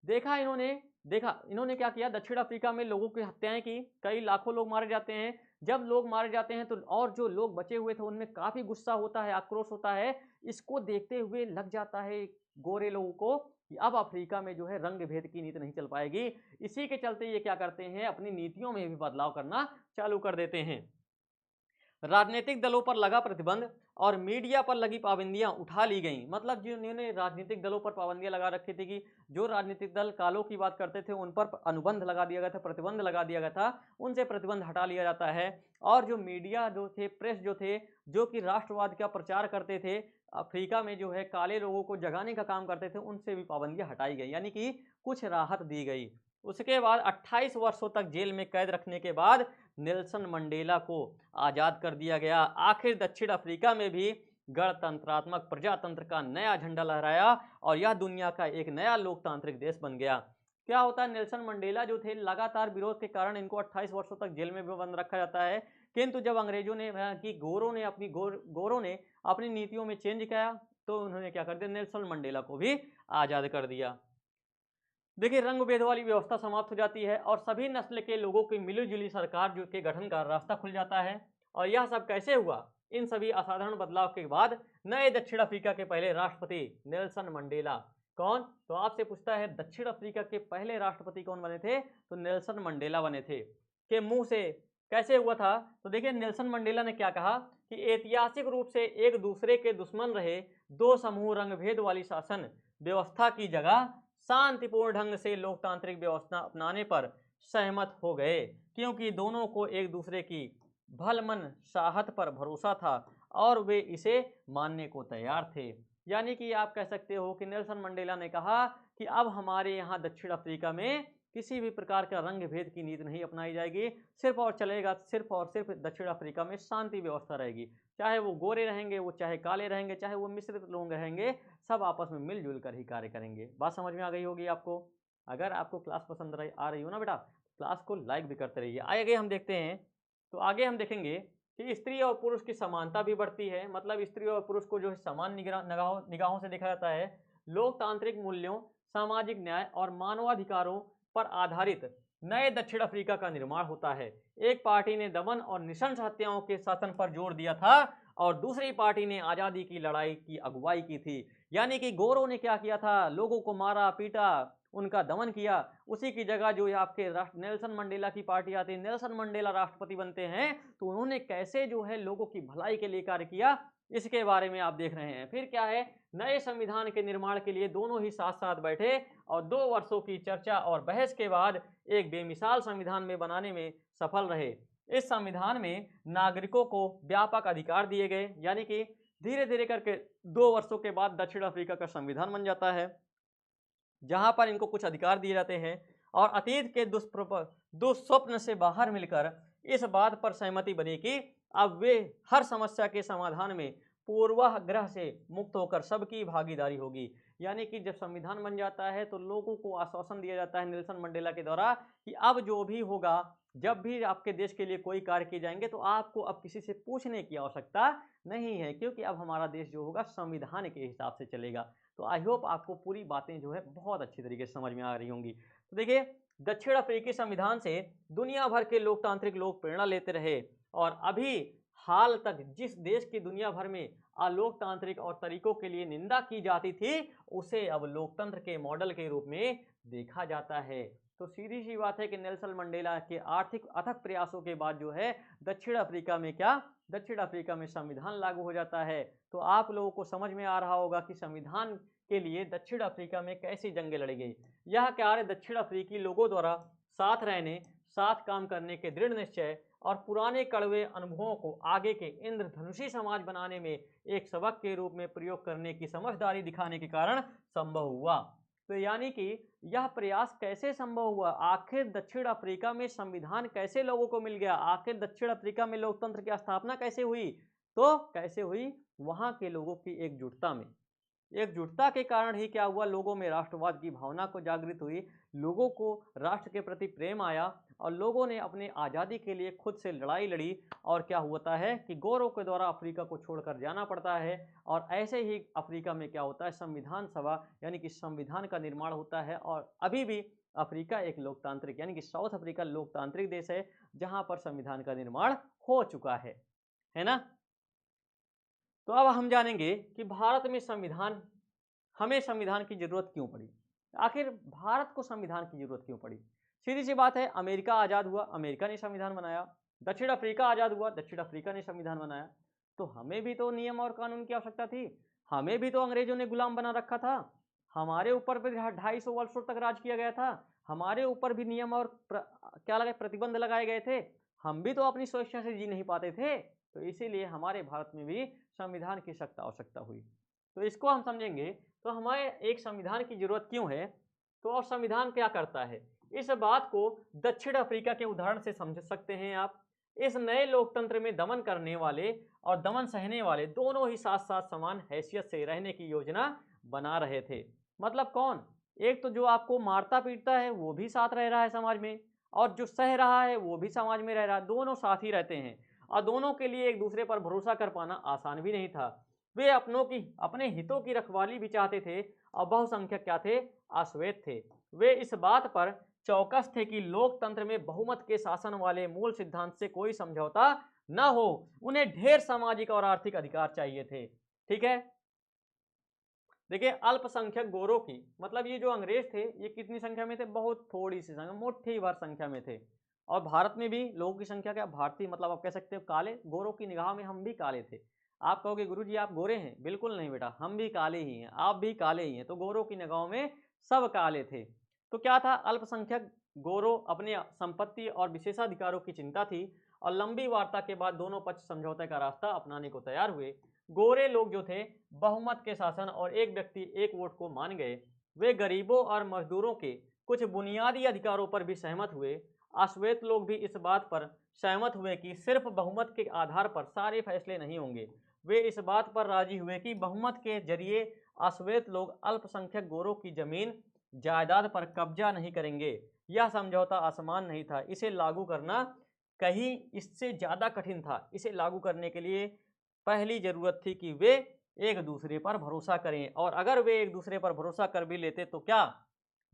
इन्होंने क्या किया, दक्षिण अफ्रीका में लोगों की हत्याएं की, कई लाखों लोग मारे जाते हैं। जब लोग मारे जाते हैं तो और जो लोग बचे हुए थे उनमें काफी गुस्सा होता है, आक्रोश होता है। इसको देखते हुए लग जाता है गोरे लोगों को कि अब अफ्रीका में जो है रंग भेद की नीति नहीं चल पाएगी। इसी के चलते ये क्या करते हैं, अपनी नीतियों में भी बदलाव करना चालू कर देते हैं। राजनीतिक दलों पर लगा प्रतिबंध और मीडिया पर लगी पाबंदियां उठा ली गईं। मतलब जिन्होंने राजनीतिक दलों पर पाबंदियां लगा रखी थी कि जो राजनीतिक दल कालों की बात करते थे उन पर अनुबंध लगा दिया गया था, प्रतिबंध लगा दिया गया था, उनसे प्रतिबंध हटा लिया जाता है। और जो मीडिया जो थे, प्रेस जो थे, जो कि राष्ट्रवाद का प्रचार करते थे, अफ्रीका में जो है काले लोगों को जगाने का काम करते थे, उनसे भी पाबंदियां हटाई गई, यानी कि कुछ राहत दी गई। उसके बाद 28 वर्षों तक जेल में कैद रखने के बाद नेल्सन मंडेला को आज़ाद कर दिया गया। आखिर दक्षिण अफ्रीका में भी गणतंत्रात्मक प्रजातंत्र का नया झंडा लहराया और यह दुनिया का एक नया लोकतांत्रिक देश बन गया। क्या होता है, नेल्सन मंडेला जो थे, लगातार विरोध के कारण इनको 28 वर्षों तक जेल में भी बंद रखा जाता है। किंतु जब अंग्रेजों ने कि गोरों ने अपनी नीतियों में चेंज किया तो उन्होंने क्या कर दिया, नेल्सन मंडेला को भी आज़ाद कर दिया। देखिए, रंग भेद वाली व्यवस्था समाप्त हो जाती है और सभी नस्ल के लोगों की मिलीजुली सरकार जो के गठन का रास्ता खुल जाता है। और यह सब कैसे हुआ, इन सभी असाधारण बदलाव के बाद नए दक्षिण अफ्रीका के पहले राष्ट्रपति नेल्सन मंडेला। कौन, तो आपसे पूछता है दक्षिण अफ्रीका के पहले राष्ट्रपति कौन बने थे, तो नेल्सन मंडेला बने थे। के मुंह से कैसे हुआ था, तो देखिए नेल्सन मंडेला ने क्या कहा कि ऐतिहासिक रूप से एक दूसरे के दुश्मन रहे दो समूह रंगभेद वाली शासन व्यवस्था की जगह शांतिपूर्ण ढंग से लोकतांत्रिक व्यवस्था अपनाने पर सहमत हो गए, क्योंकि दोनों को एक दूसरे की भलमन चाहत पर भरोसा था और वे इसे मानने को तैयार थे। यानी कि आप कह सकते हो कि नेल्सन मंडेला ने कहा कि अब हमारे यहाँ दक्षिण अफ्रीका में किसी भी प्रकार का रंग भेद की नीति नहीं अपनाई जाएगी, सिर्फ और चलेगा सिर्फ और सिर्फ दक्षिण अफ्रीका में शांति व्यवस्था रहेगी। चाहे वो गोरे रहेंगे, वो चाहे काले रहेंगे, चाहे वो मिश्रित लोग रहेंगे, सब आपस में मिलजुल कर ही कार्य करेंगे। बात समझ में आ गई होगी आपको। अगर आपको क्लास पसंद आ रही हो ना बेटा, क्लास को लाइक भी करते रहिए। आगे हम देखते हैं, तो आगे हम देखेंगे कि स्त्री और पुरुष की समानता भी बढ़ती है। मतलब स्त्री और पुरुष को जो है समान निगाहों से देखा जाता है। लोकतांत्रिक मूल्यों, सामाजिक न्याय और मानवाधिकारों पर आधारित नए दक्षिण अफ्रीका का निर्माण होता है। एक पार्टी ने दमन और नृशंस हत्याओं के शासन पर जोर दिया था और दूसरी पार्टी ने आज़ादी की लड़ाई की अगुवाई की थी। यानी कि गोरों ने क्या किया था, लोगों को मारा पीटा, उनका दमन किया। उसी की जगह जो आपके नेल्सन मंडेला की पार्टी आती है, नेल्सन मंडेला राष्ट्रपति बनते हैं, तो उन्होंने कैसे जो है लोगों की भलाई के लिए कार्य किया, इसके बारे में आप देख रहे हैं। फिर क्या है, नए संविधान के निर्माण के लिए दोनों ही साथ साथ बैठे और 2 वर्षों की चर्चा और बहस के बाद एक बेमिसाल संविधान में बनाने में सफल रहे। इस संविधान में नागरिकों को व्यापक अधिकार दिए गए, यानी कि धीरे धीरे करके 2 वर्षों के बाद दक्षिण अफ्रीका का संविधान बन जाता है, जहां पर इनको कुछ अधिकार दिए जाते हैं और अतीत के दुष्स्वप्न से बाहर मिलकर इस बात पर सहमति बनी कि अब वे हर समस्या के समाधान में पूर्वाग्रह से मुक्त होकर सबकी भागीदारी होगी। यानी कि जब संविधान बन जाता है तो लोगों को आश्वासन दिया जाता है नेल्सन मंडेला के द्वारा कि अब जो भी होगा, जब भी आपके देश के लिए कोई कार्य किए जाएंगे तो आपको अब किसी से पूछने की आवश्यकता नहीं है, क्योंकि अब हमारा देश जो होगा संविधान के हिसाब से चलेगा। तो आई होप आपको पूरी बातें जो है बहुत अच्छी तरीके से समझ में आ रही होंगी। तो देखिए, दक्षिण अफ्रीकी संविधान से दुनिया भर के लोकतांत्रिक लोग प्रेरणा लेते रहे और अभी हाल तक जिस देश की दुनिया भर में अलोकतांत्रिक और तरीकों के लिए निंदा की जाती थी, उसे अब लोकतंत्र के मॉडल के रूप में देखा जाता है। तो सीधी सी बात है कि नेल्सन मंडेला के आर्थिक अथक प्रयासों के बाद जो है दक्षिण अफ्रीका में दक्षिण अफ्रीका में संविधान लागू हो जाता है। तो आप लोगों को समझ में आ रहा होगा कि संविधान के लिए दक्षिण अफ्रीका में कैसी जंगें लड़ी गई। यह कार्य दक्षिण अफ्रीकी लोगों द्वारा साथ रहने, साथ काम करने के दृढ़ निश्चय और पुराने कड़वे अनुभवों को आगे के इंद्रधनुषी समाज बनाने में एक सबक के रूप में प्रयोग करने की समझदारी दिखाने के कारण संभव हुआ। तो यानी कि यह प्रयास कैसे संभव हुआ, आखिर दक्षिण अफ्रीका में संविधान कैसे लोगों को मिल गया, आखिर दक्षिण अफ्रीका में लोकतंत्र की स्थापना कैसे हुई, तो कैसे हुई, वहां के लोगों की एकजुटता में। एकजुटता के कारण ही क्या हुआ, लोगों में राष्ट्रवाद की भावना को जागृत हुई, लोगों को राष्ट्र के प्रति प्रेम आया और लोगों ने अपने आज़ादी के लिए खुद से लड़ाई लड़ी। और क्या होता है कि गोरों के द्वारा अफ्रीका को छोड़कर जाना पड़ता है और ऐसे ही अफ्रीका में क्या होता है, संविधान सभा यानी कि संविधान का निर्माण होता है। और अभी भी अफ्रीका एक लोकतांत्रिक यानी कि साउथ अफ्रीका लोकतांत्रिक देश है, जहां पर संविधान का निर्माण हो चुका है ना। तो अब हम जानेंगे कि भारत में हमें संविधान की जरूरत क्यों पड़ी। आखिर भारत को संविधान की जरूरत क्यों पड़ी? सीधी सी बात है, अमेरिका आज़ाद हुआ, अमेरिका ने संविधान बनाया। दक्षिण अफ्रीका आज़ाद हुआ, दक्षिण अफ्रीका ने संविधान बनाया। तो हमें भी तो नियम और कानून की आवश्यकता थी। हमें भी तो अंग्रेजों ने गुलाम बना रखा था। हमारे ऊपर भी 250 वर्षों तक राज किया गया था। हमारे ऊपर भी नियम और क्या लगे प्रतिबंध लगाए गए थे। हम भी तो अपनी स्वेच्छा से जी नहीं पाते थे। तो इसीलिए हमारे भारत में भी संविधान की सख्त आवश्यकता हुई। तो इसको हम समझेंगे तो हमें एक संविधान की जरूरत क्यों है, तो और संविधान क्या करता है, इस बात को दक्षिण अफ्रीका के उदाहरण से समझ सकते हैं आप। इस नए लोकतंत्र में दमन करने वाले और दमन सहने वाले दोनों ही साथ साथ समान हैसियत से रहने की योजना बना रहे थे। मतलब कौन? एक तो जो आपको मारता पीटता है वो भी साथ रह रहा है समाज में, और जो सह रहा है वो भी समाज में रह रहा है, दोनों साथ ही रहते हैं। और दोनों के लिए एक दूसरे पर भरोसा कर पाना आसान भी नहीं था। वे अपने हितों की रखवाली भी चाहते थे, और बहुसंख्यक क्या थे? अश्वेत थे। वे इस बात पर चौकस थे कि लोकतंत्र में बहुमत के शासन वाले मूल सिद्धांत से कोई समझौता न हो। उन्हें ढेर सामाजिक और आर्थिक अधिकार चाहिए थे। ठीक है, देखिए अल्पसंख्यक गोरों की, मतलब ये जो अंग्रेज थे ये कितनी संख्या में थे? बहुत थोड़ी सी संख्या, मुट्ठी भर संख्या में थे। और भारत में भी लोगों की संख्या क्या? भारतीय मतलब आप कह सकते हो काले, गोरों की निगाह में हम भी काले थे। आप कहोगे गुरुजी आप गोरे हैं, बिल्कुल नहीं बेटा, हम भी काले ही हैं, आप भी काले ही हैं। तो गोरों की निगाहों में सब काले थे। तो क्या था? अल्पसंख्यक गोरों अपने संपत्ति और विशेषाधिकारों की चिंता थी, और लंबी वार्ता के बाद दोनों पक्ष समझौते का रास्ता अपनाने को तैयार हुए। गोरे लोग जो थे बहुमत के शासन और एक व्यक्ति एक वोट को मान गए। वे गरीबों और मजदूरों के कुछ बुनियादी अधिकारों पर भी सहमत हुए। अश्वेत लोग भी इस बात पर सहमत हुए कि सिर्फ बहुमत के आधार पर सारे फैसले नहीं होंगे। वे इस बात पर राजी हुए कि बहुमत के जरिए अश्वेत लोग अल्पसंख्यक गोरों की जमीन जायदाद पर कब्जा नहीं करेंगे। यह समझौता आसान नहीं था, इसे लागू करना कहीं इससे ज्यादा कठिन था। इसे लागू करने के लिए पहली जरूरत थी कि वे एक दूसरे पर भरोसा करें, और अगर वे एक दूसरे पर भरोसा कर भी लेते तो क्या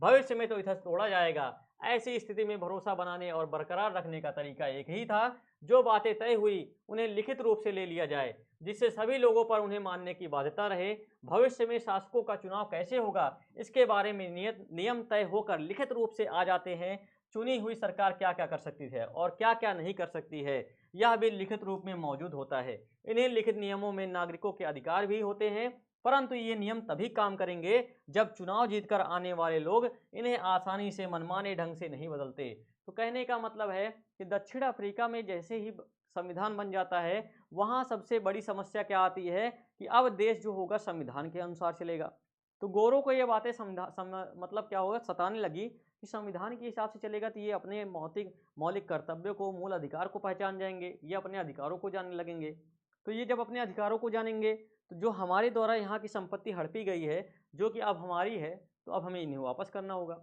भविष्य में तो इधर तोड़ा जाएगा। ऐसी स्थिति में भरोसा बनाने और बरकरार रखने का तरीका एक ही था, जो बातें तय हुई उन्हें लिखित रूप से ले लिया जाए, जिससे सभी लोगों पर उन्हें मानने की बाध्यता रहे। भविष्य में शासकों का चुनाव कैसे होगा इसके बारे में नियम तय होकर लिखित रूप से आ जाते हैं। चुनी हुई सरकार क्या क्या कर सकती है और क्या क्या नहीं कर सकती है, यह भी लिखित रूप में मौजूद होता है। इन्हीं लिखित नियमों में नागरिकों के अधिकार भी होते हैं, परंतु ये नियम तभी काम करेंगे जब चुनाव जीतकर आने वाले लोग इन्हें आसानी से मनमाने ढंग से नहीं बदलते। तो कहने का मतलब है कि दक्षिण अफ्रीका में जैसे ही संविधान बन जाता है, वहां सबसे बड़ी समस्या क्या आती है कि अब देश जो होगा संविधान के अनुसार चलेगा। तो गोरों को ये बातें मतलब क्या होगा, सताने लगी कि संविधान के हिसाब से चलेगा तो ये अपने मौलिक कर्तव्यों को, मूल अधिकार को पहचान जाएंगे, ये अपने अधिकारों को जानने लगेंगे। तो ये जब अपने अधिकारों को जानेंगे तो जो हमारे द्वारा यहाँ की संपत्ति हड़पी गई है, जो कि अब हमारी है, तो अब हमें इन्हें वापस करना होगा।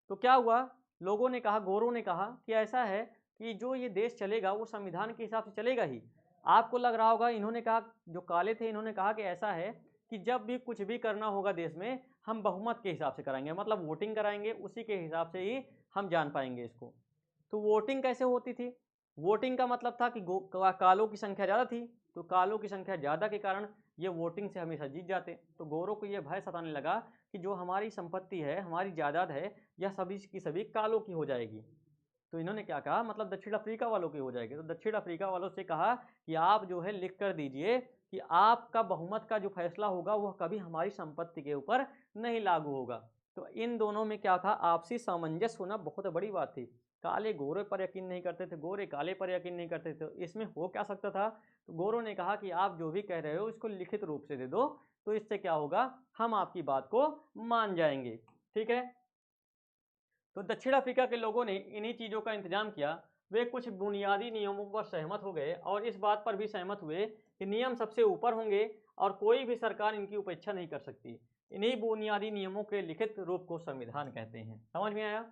तो क्या हुआ, लोगों ने कहा, गोरों ने कहा कि ऐसा है कि जो ये देश चलेगा वो संविधान के हिसाब से चलेगा ही। आपको लग रहा होगा, इन्होंने कहा, जो काले थे इन्होंने कहा कि ऐसा है कि जब भी कुछ भी करना होगा देश में, हम बहुमत के हिसाब से कराएंगे, मतलब वोटिंग कराएंगे, उसी के हिसाब से ही हम जान पाएंगे इसको। तो वोटिंग कैसे होती थी? वोटिंग का मतलब था कि कालों की संख्या ज़्यादा थी, तो कालों की संख्या ज़्यादा के कारण ये वोटिंग से हमेशा जीत जाते। तो गोरों को ये भय सताने लगा कि जो हमारी संपत्ति है, हमारी जायदाद है, यह सभी की सभी कालों की हो जाएगी। तो इन्होंने क्या कहा, मतलब दक्षिण अफ्रीका वालों की हो जाएगी। तो दक्षिण अफ्रीका वालों से कहा कि आप जो है लिख कर दीजिए कि आपका बहुमत का जो फैसला होगा वह कभी हमारी संपत्ति के ऊपर नहीं लागू होगा। तो इन दोनों में क्या था, आपसी सामंजस्य होना बहुत बड़ी बात थी। काले गोरे पर यकीन नहीं करते थे, गोरे काले पर यकीन नहीं करते थे। इसमें हो क्या सकता था, तो गोरों ने कहा कि आप जो भी कह रहे हो इसको लिखित रूप से दे दो, तो इससे क्या होगा, हम आपकी बात को मान जाएंगे। ठीक है, तो दक्षिण अफ्रीका के लोगों ने इन्हीं चीज़ों का इंतजाम किया। वे कुछ बुनियादी नियमों पर सहमत हो गए और इस बात पर भी सहमत हुए कि नियम सबसे ऊपर होंगे और कोई भी सरकार इनकी उपेक्षा नहीं कर सकती। इन्हीं बुनियादी नियमों के लिखित रूप को संविधान कहते हैं। समझ में आया?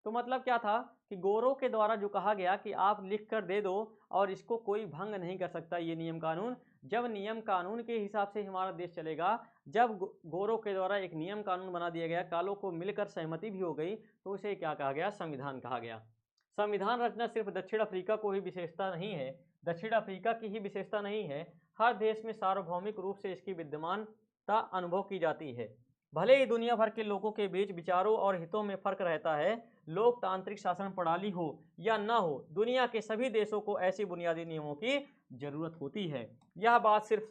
तो मतलब क्या था कि गोरों के द्वारा जो कहा गया कि आप लिख कर दे दो और इसको कोई भंग नहीं कर सकता ये नियम कानून। जब नियम कानून के हिसाब से हमारा देश चलेगा, जब गोरों के द्वारा एक नियम कानून बना दिया गया, कालों को मिलकर सहमति भी हो गई, तो उसे क्या कहा गया, संविधान कहा गया। संविधान रचना सिर्फ दक्षिण अफ्रीका को ही विशेषता नहीं है, दक्षिण अफ्रीका की ही विशेषता नहीं है, हर देश में सार्वभौमिक रूप से इसकी विद्यमानता अनुभव की जाती है। भले ही दुनिया भर के लोगों के बीच विचारों और हितों में फर्क रहता है, लोकतांत्रिक शासन प्रणाली हो या न हो, दुनिया के सभी देशों को ऐसी बुनियादी नियमों की जरूरत होती है। यह बात सिर्फ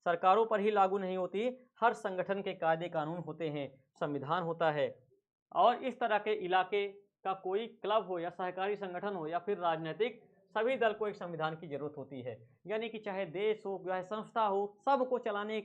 सरकारों पर ही लागू नहीं होती, हर संगठन के कायदे कानून होते हैं, संविधान होता है। और इस तरह के इलाके का कोई क्लब हो या सहकारी संगठन हो या फिर राजनीतिक, सभी दल को एक संविधान की जरूरत होती है। यानी कि चाहे देश हो चाहे संस्था हो, सबको चलाने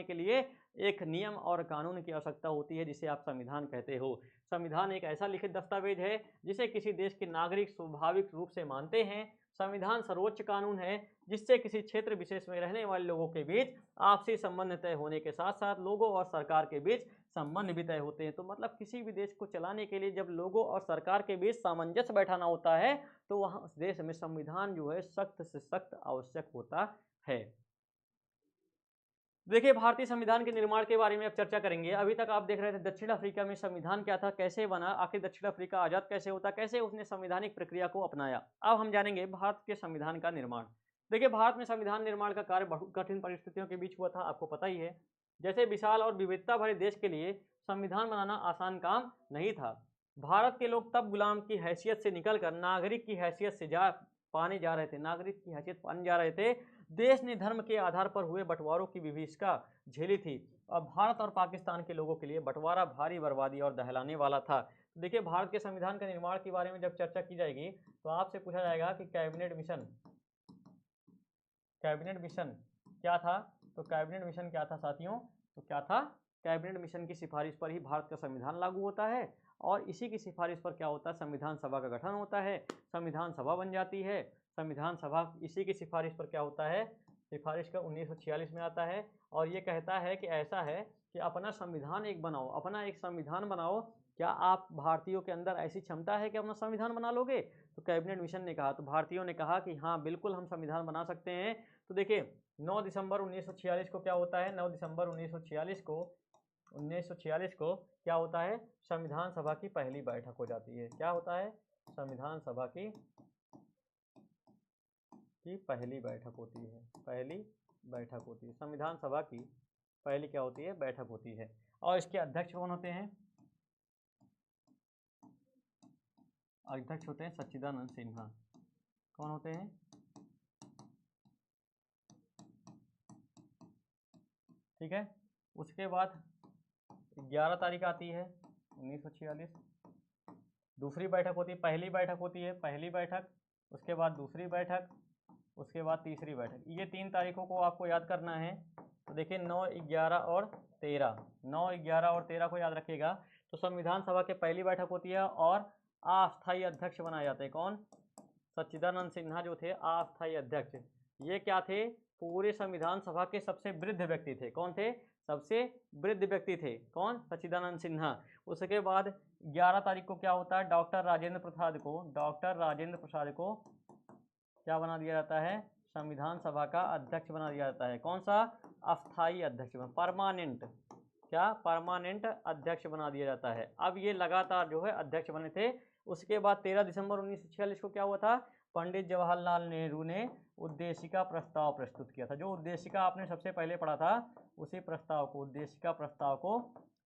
के लिए एक नियम और कानून की आवश्यकता होती है, जिसे आप संविधान कहते हो। संविधान एक ऐसा लिखित दस्तावेज है जिसे किसी देश के नागरिक स्वाभाविक रूप से मानते हैं। संविधान सर्वोच्च कानून है जिससे किसी क्षेत्र विशेष में रहने वाले लोगों के बीच आपसी संबंध तय होने के साथ साथ लोगों और सरकार के बीच संबंध भी तय होते हैं। तो मतलब किसी भी देश को चलाने के लिए जब लोगों और सरकार के बीच सामंजस्य बैठाना होता है, तो वहाँ उस देश में संविधान जो है सख्त से सख्त आवश्यक होता है। देखिए, भारतीय संविधान के निर्माण के बारे में अब चर्चा करेंगे। अभी तक आप देख रहे थे दक्षिण अफ्रीका में संविधान क्या था, कैसे बना, आखिर दक्षिण अफ्रीका आजाद कैसे होता, कैसे उसने संवैधानिक प्रक्रिया को अपनाया। अब हम जानेंगे भारत के संविधान का निर्माण। देखिए, भारत में संविधान निर्माण का कार्य बहुत कठिन परिस्थितियों के बीच हुआ था, आपको पता ही है। जैसे विशाल और विविधता भरे देश के लिए संविधान बनाना आसान काम नहीं था। भारत के लोग तब गुलाम की हैसियत से निकलकर नागरिक की हैसियत से पाने जा रहे थे, नागरिक की हैसियत पाने जा रहे थे। देश ने धर्म के आधार पर हुए बंटवारों की विभीषिका झेली थी और भारत और पाकिस्तान के लोगों के लिए बंटवारा भारी बर्बादी और दहलाने वाला था। तो देखिए, भारत के संविधान के निर्माण के बारे में जब चर्चा की जाएगी तो आपसे पूछा जाएगा कि कैबिनेट मिशन क्या था। तो कैबिनेट मिशन क्या था साथियों, तो क्या था, कैबिनेट मिशन की सिफारिश पर ही भारत का संविधान लागू होता है और इसी की सिफारिश पर क्या होता है, संविधान सभा का गठन होता है, संविधान सभा बन जाती है। संविधान सभा इसी की सिफारिश पर क्या होता है, सिफारिश का 1946 में आता है और ये कहता है कि ऐसा है कि अपना संविधान एक बनाओ, अपना एक संविधान बनाओ। क्या आप भारतीयों के अंदर ऐसी क्षमता है कि अपना संविधान बना लोगे? तो कैबिनेट मिशन ने कहा, तो भारतीयों ने कहा कि हाँ बिल्कुल हम संविधान बना सकते हैं। तो देखिए 9 दिसंबर 1946 को क्या होता है, 9 दिसंबर 1946 को क्या होता है, संविधान सभा की पहली बैठक हो जाती है। क्या होता है, संविधान सभा की पहली बैठक होती है, पहली बैठक होती है। संविधान सभा की पहली क्या होती है, बैठक होती है। और इसके अध्यक्ष कौन होते हैं, अध्यक्ष होते हैं सच्चिदानंद सिन्हा। कौन होते हैं, ठीक है। उसके बाद 11 तारीख आती है 1946, दूसरी बैठक होती है, पहली बैठक होती है, पहली बैठक, उसके बाद दूसरी बैठक, उसके बाद तीसरी बैठक। ये 3 तारीखों को आपको याद करना है। तो देखिए 9, 11 और 13, 9, 11 और 13 को याद रखिएगा। तो संविधान सभा की पहली बैठक होती है और अस्थायी अध्यक्ष बनाए जाते हैं। कौन, सच्चिदानंद सिन्हा जो थे अस्थायी अध्यक्ष। ये क्या थे, पूरे संविधान सभा के सबसे वृद्ध व्यक्ति थे। कौन थे, सबसे वृद्ध व्यक्ति थे, कौन, सच्चिदानंद सिन्हा। उसके बाद 11 तारीख को क्या होता है, डॉक्टर राजेंद्र प्रसाद को क्या बना दिया जाता है, संविधान सभा का अध्यक्ष बना दिया जाता है। कौन सा, अस्थायी अध्यक्ष, परमानेंट, क्या, परमानेंट अध्यक्ष बना दिया जाता है। अब ये लगातार जो है अध्यक्ष बने थे। उसके बाद 13 दिसंबर 1946 को क्या हुआ था, पंडित जवाहरलाल नेहरू ने उद्देशिका प्रस्ताव प्रस्तुत किया था। जो उद्देशिका आपने सबसे पहले पढ़ा था, उसी प्रस्ताव को, उद्देशिका प्रस्ताव को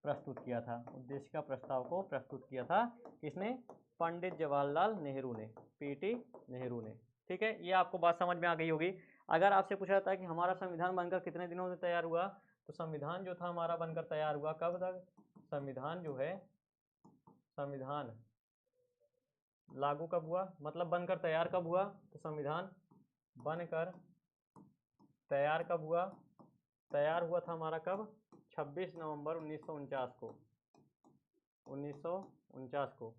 प्रस्तुत किया था, उद्देशिका प्रस्ताव को प्रस्तुत किया था। किसने, पंडित जवाहरलाल नेहरू ने, पीटी नेहरू ने। ठीक है, ये आपको बात समझ में आ गई होगी। अगर आपसे पूछा जाता है कि हमारा संविधान बनकर कितने दिनों में तैयार हुआ, तो संविधान जो था हमारा बनकर तैयार हुआ कब तक, संविधान जो है, संविधान लागू कब हुआ, मतलब बनकर तैयार कब हुआ, तो संविधान बनकर तैयार कब हुआ, तैयार हुआ था हमारा कब, 26 नवंबर 1949 को, 1949 को।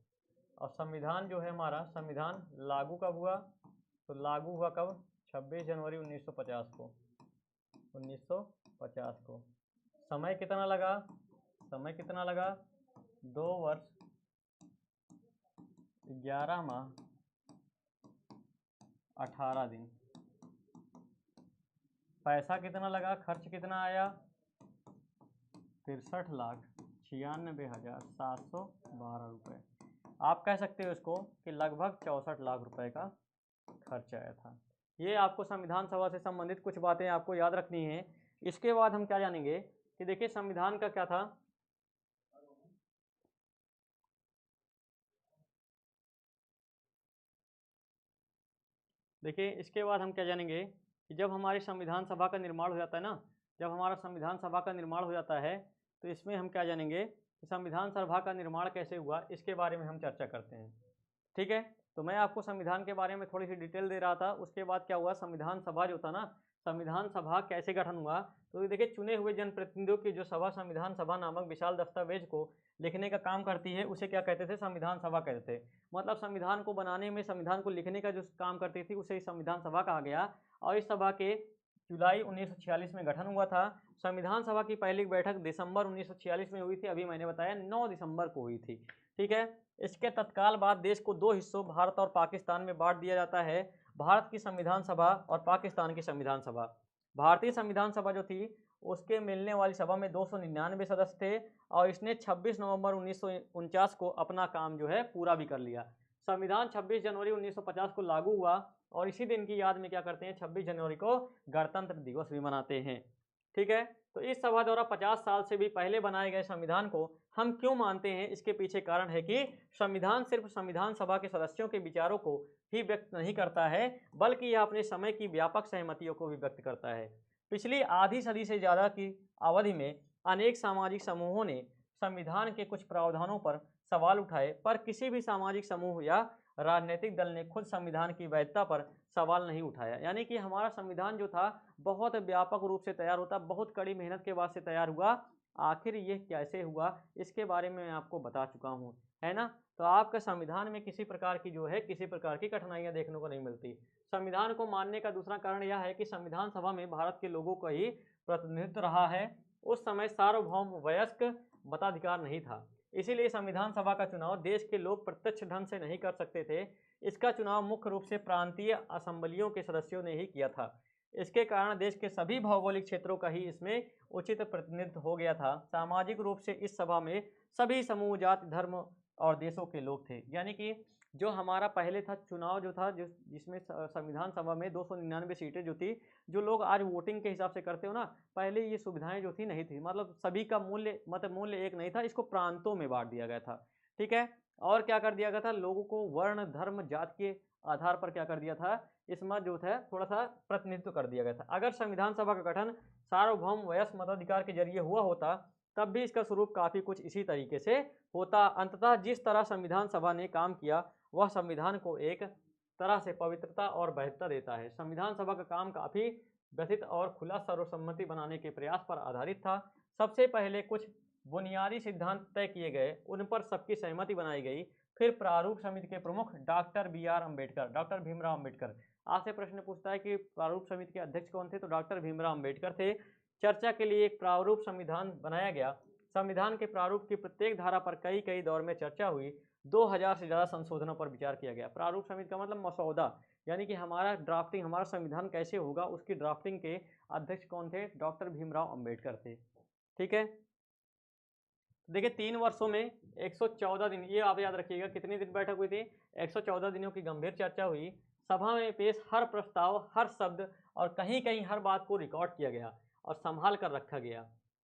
और संविधान जो है हमारा, संविधान लागू कब हुआ, तो लागू हुआ कब, 26 जनवरी 1950 को, 1950 को। समय कितना लगा, समय कितना लगा, 2 वर्ष 11 माह 18 दिन। पैसा कितना लगा, खर्च कितना आया, 63,96,712 रुपये। आप कह सकते हो इसको कि लगभग 64 लाख रुपए का खर्च आया था। ये आपको संविधान सभा से संबंधित कुछ बातें आपको याद रखनी है। इसके बाद हम क्या जानेंगे कि देखिए संविधान का क्या था, देखिए इसके बाद हम क्या जानेंगे कि जब हमारी संविधान सभा का निर्माण हो जाता है ना, जब हमारा संविधान सभा का निर्माण हो जाता है तो इसमें हम क्या जानेंगे कि संविधान सभा का निर्माण कैसे हुआ, इसके बारे में हम चर्चा करते हैं। ठीक है, तो मैं आपको संविधान के बारे में थोड़ी सी डिटेल दे रहा था। उसके बाद क्या हुआ, संविधान सभा जो था ना, संविधान सभा कैसे गठन हुआ, तो ये देखिए चुने हुए जनप्रतिनिधियों की जो सभा संविधान सभा नामक विशाल दस्तावेज को लिखने का काम करती है, उसे क्या कहते थे, संविधान सभा कहते थे। मतलब संविधान को बनाने में, संविधान को लिखने का जो काम करती थी उसे संविधान सभा कहा गया। और इस सभा के जुलाई 1946 में गठन हुआ था। संविधान सभा की पहली बैठक दिसंबर 1946 में हुई थी, अभी मैंने बताया 9 दिसंबर को हुई थी। ठीक है, इसके तत्काल बाद देश को दो हिस्सों भारत और पाकिस्तान में बांट दिया जाता है, भारत की संविधान सभा और पाकिस्तान की संविधान सभा। भारतीय संविधान सभा जो थी उसके मिलने वाली सभा में 299 सदस्य थे और इसने 26 नवंबर 1949 को अपना काम जो है पूरा भी कर लिया। संविधान 26 जनवरी 1950 को लागू हुआ और इसी दिन की याद में क्या करते हैं, 26 जनवरी को गणतंत्र दिवस भी मनाते हैं। ठीक है, तो इस सभा द्वारा 50 साल से भी पहले बनाए गए संविधान को हम क्यों मानते हैं, इसके पीछे कारण है कि संविधान सिर्फ संविधान सभा के सदस्यों के विचारों को ही व्यक्त नहीं करता है, बल्कि यह अपने समय की व्यापक सहमतियों को भी व्यक्त करता है। पिछली आधी सदी से ज़्यादा की अवधि में अनेक सामाजिक समूहों ने संविधान के कुछ प्रावधानों पर सवाल उठाए, पर किसी भी सामाजिक समूह या राजनीतिक दल ने खुद संविधान की वैधता पर सवाल नहीं उठाया। यानी कि हमारा संविधान जो था बहुत व्यापक रूप से तैयार होता, बहुत कड़ी मेहनत के बाद से तैयार हुआ। आखिर ये कैसे हुआ, इसके बारे में मैं आपको बता चुका हूँ, है ना। तो आपका संविधान में किसी प्रकार की जो है, किसी प्रकार की कठिनाइयाँ देखने को नहीं मिलती। संविधान को मानने का दूसरा कारण यह है कि संविधान सभा में भारत के लोगों का ही प्रतिनिधित्व रहा है। उस समय सार्वभौम वयस्क मताधिकार नहीं था, इसीलिए संविधान सभा का चुनाव देश के लोग प्रत्यक्ष ढंग से नहीं कर सकते थे। इसका चुनाव मुख्य रूप से प्रांतीय असेंबलियों के सदस्यों ने ही किया था। इसके कारण देश के सभी भौगोलिक क्षेत्रों का ही इसमें उचित प्रतिनिधित्व हो गया था। सामाजिक रूप से इस सभा में सभी समूह, जाति, धर्म और देशों के लोग थे। यानी कि जो हमारा पहले था चुनाव जो था, जिसमें संविधान सभा में 299 सीटें जो थी, जो लोग आज वोटिंग के हिसाब से करते हो ना, पहले ये सुविधाएं जो थी नहीं थी। मतलब सभी का मूल्य, मतलब मूल्य एक नहीं था, इसको प्रांतों में बांट दिया गया था। ठीक है, और क्या कर दिया गया था, लोगों को वर्ण, धर्म, जाति के आधार पर क्या कर दिया था, इसमें जो था थोड़ा सा प्रतिनिधित्व कर दिया गया था। अगर संविधान सभा का गठन सार्वभौम वयस्क मताधिकार के जरिए हुआ होता तब भी इसका स्वरूप काफी कुछ इसी तरीके से होता। अंततः जिस तरह संविधान सभा ने काम किया वह संविधान को एक तरह से पवित्रता और वैधता देता है। संविधान सभा का काम काफी व्यथित और खुला सर्वसम्मति बनाने के प्रयास पर आधारित था। सबसे पहले कुछ बुनियादी सिद्धांत तय किए गए, उन पर सबकी सहमति बनाई गई। फिर प्रारूप समिति के प्रमुख doctor BR Ambedkar, doctor Bhimrao Ambedkar, आपसे प्रश्न पूछता है कि प्रारूप समिति के अध्यक्ष कौन थे, तो डॉक्टर भीमराव अम्बेडकर थे। चर्चा के लिए एक प्रारूप संविधान बनाया गया। संविधान के प्रारूप की प्रत्येक धारा पर कई कई दौर में चर्चा हुई। 2000 से ज़्यादा संशोधनों पर विचार किया गया। प्रारूप समिति का मतलब मसौदा, यानी कि हमारा ड्राफ्टिंग, हमारा संविधान कैसे होगा, उसकी ड्राफ्टिंग के अध्यक्ष कौन थे, डॉक्टर भीमराव अम्बेडकर थे। ठीक है, देखिए 3 वर्षों में 114 दिन, ये आप याद रखिएगा कितनी दिन बैठक हुई थी, 114 दिनों की गंभीर चर्चा हुई। सभा में पेश हर प्रस्ताव, हर शब्द और कहीं कहीं हर बात को रिकॉर्ड किया गया और संभाल कर रखा गया।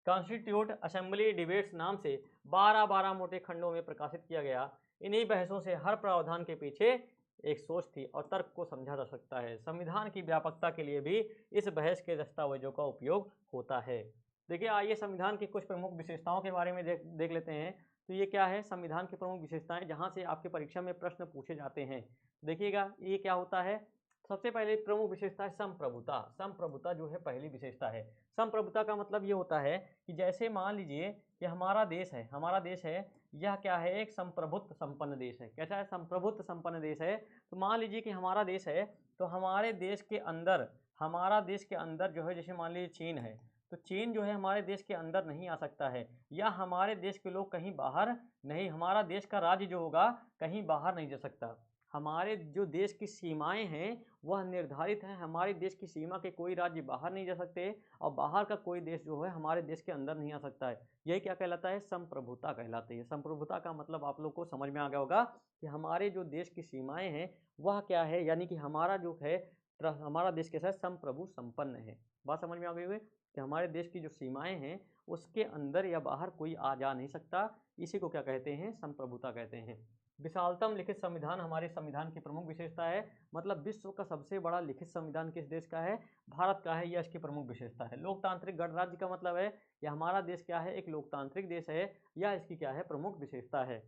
कॉन्स्टिट्यूट असेंबली डिबेट्स नाम से 12 मोटे खंडों में प्रकाशित किया गया। इन्हीं बहसों से हर प्रावधान के पीछे एक सोच थी और तर्क को समझा जा सकता है। संविधान की व्यापकता के लिए भी इस बहस के दस्तावेजों का उपयोग होता है। देखिए आइए संविधान की कुछ प्रमुख विशेषताओं के बारे में देख लेते हैं। तो ये क्या है, संविधान की प्रमुख विशेषताएं, जहां से आपके परीक्षा में प्रश्न पूछे जाते हैं। देखिएगा ये क्या होता है, सबसे पहले प्रमुख विशेषता है संप्रभुता। संप्रभुता जो है पहली विशेषता है। संप्रभुता का मतलब ये होता है कि जैसे मान लीजिए कि हमारा देश है, यह क्या है, एक संप्रभुत्व संपन्न देश है। कैसा है, संप्रभुत्व संपन्न देश है। तो मान लीजिए कि हमारा देश है, तो हमारे देश के अंदर जो है, जैसे मान लीजिए चीन है, तो चीन जो है हमारे देश के अंदर नहीं आ सकता है, या हमारे देश के लोग कहीं बाहर नहीं, हमारा देश का राज्य जो होगा कहीं बाहर नहीं जा सकता। हमारे जो देश की सीमाएं हैं वह निर्धारित हैं। हमारे देश की सीमा के कोई राज्य बाहर नहीं जा सकते और बाहर का कोई देश जो है हमारे देश के अंदर नहीं आ सकता है। यही क्या कहलाता है, संप्रभुता कहलाती है। संप्रभुता का मतलब आप लोग को समझ में आ गया होगा कि हमारे जो देश की सीमाएं हैं वह क्या है, यानी कि हमारा जो है हमारा देश कैसा है, संप्रभु संपन्न है। बात समझ में आ गई हुई कि हमारे देश की जो सीमाएं हैं उसके अंदर या बाहर कोई आ जा नहीं सकता। इसी को क्या कहते हैं? संप्रभुता कहते हैं। विशालतम लिखित संविधान हमारे संविधान की प्रमुख विशेषता है। मतलब विश्व का सबसे बड़ा लिखित संविधान किस देश का है? भारत का है। यह इसकी प्रमुख विशेषता है। लोकतांत्रिक गणराज्य का मतलब है यह हमारा देश क्या है? एक लोकतांत्रिक देश है। यह इसकी क्या है? प्रमुख विशेषता है।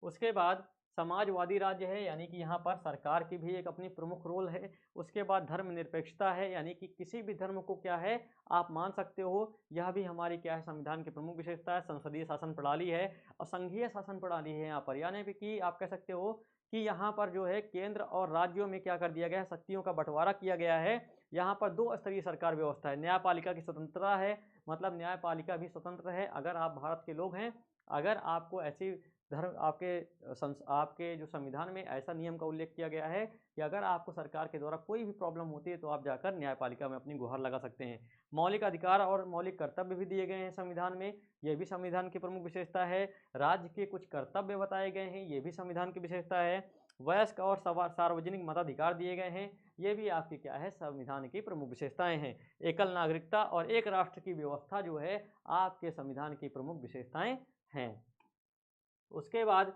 उसके बाद समाजवादी राज्य है, यानी कि यहाँ पर सरकार की भी एक अपनी प्रमुख रोल है। उसके बाद धर्मनिरपेक्षता है, यानी कि किसी भी धर्म को क्या है आप मान सकते हो। यह भी हमारी क्या है? संविधान की प्रमुख विशेषता है। संसदीय शासन प्रणाली है और संघीय शासन प्रणाली है यहाँ पर, यानी कि आप कह सकते हो कि यहाँ पर जो है केंद्र और राज्यों में क्या कर दिया गया है? शक्तियों का बंटवारा किया गया है। यहाँ पर 2 स्तरीय सरकार व्यवस्था है। न्यायपालिका की स्वतंत्रता है, मतलब न्यायपालिका भी स्वतंत्र है। अगर आप भारत के लोग हैं, अगर आपको ऐसी धर्म आपके जो संविधान में ऐसा नियम का उल्लेख किया गया है कि अगर आपको सरकार के द्वारा कोई भी प्रॉब्लम होती है तो आप जाकर न्यायपालिका में अपनी गुहार लगा सकते हैं। मौलिक अधिकार और मौलिक कर्तव्य भी दिए गए हैं संविधान में, ये भी संविधान की प्रमुख विशेषता है। राज्य के कुछ कर्तव्य बताए गए हैं, ये भी संविधान की विशेषता है। वयस्क और सार्वजनिक मताधिकार दिए गए हैं, ये भी आपकी क्या है? संविधान की प्रमुख विशेषताएं हैं। एकल नागरिकता और एक राष्ट्र की व्यवस्था जो है आपके संविधान की प्रमुख विशेषताएं हैं। उसके बाद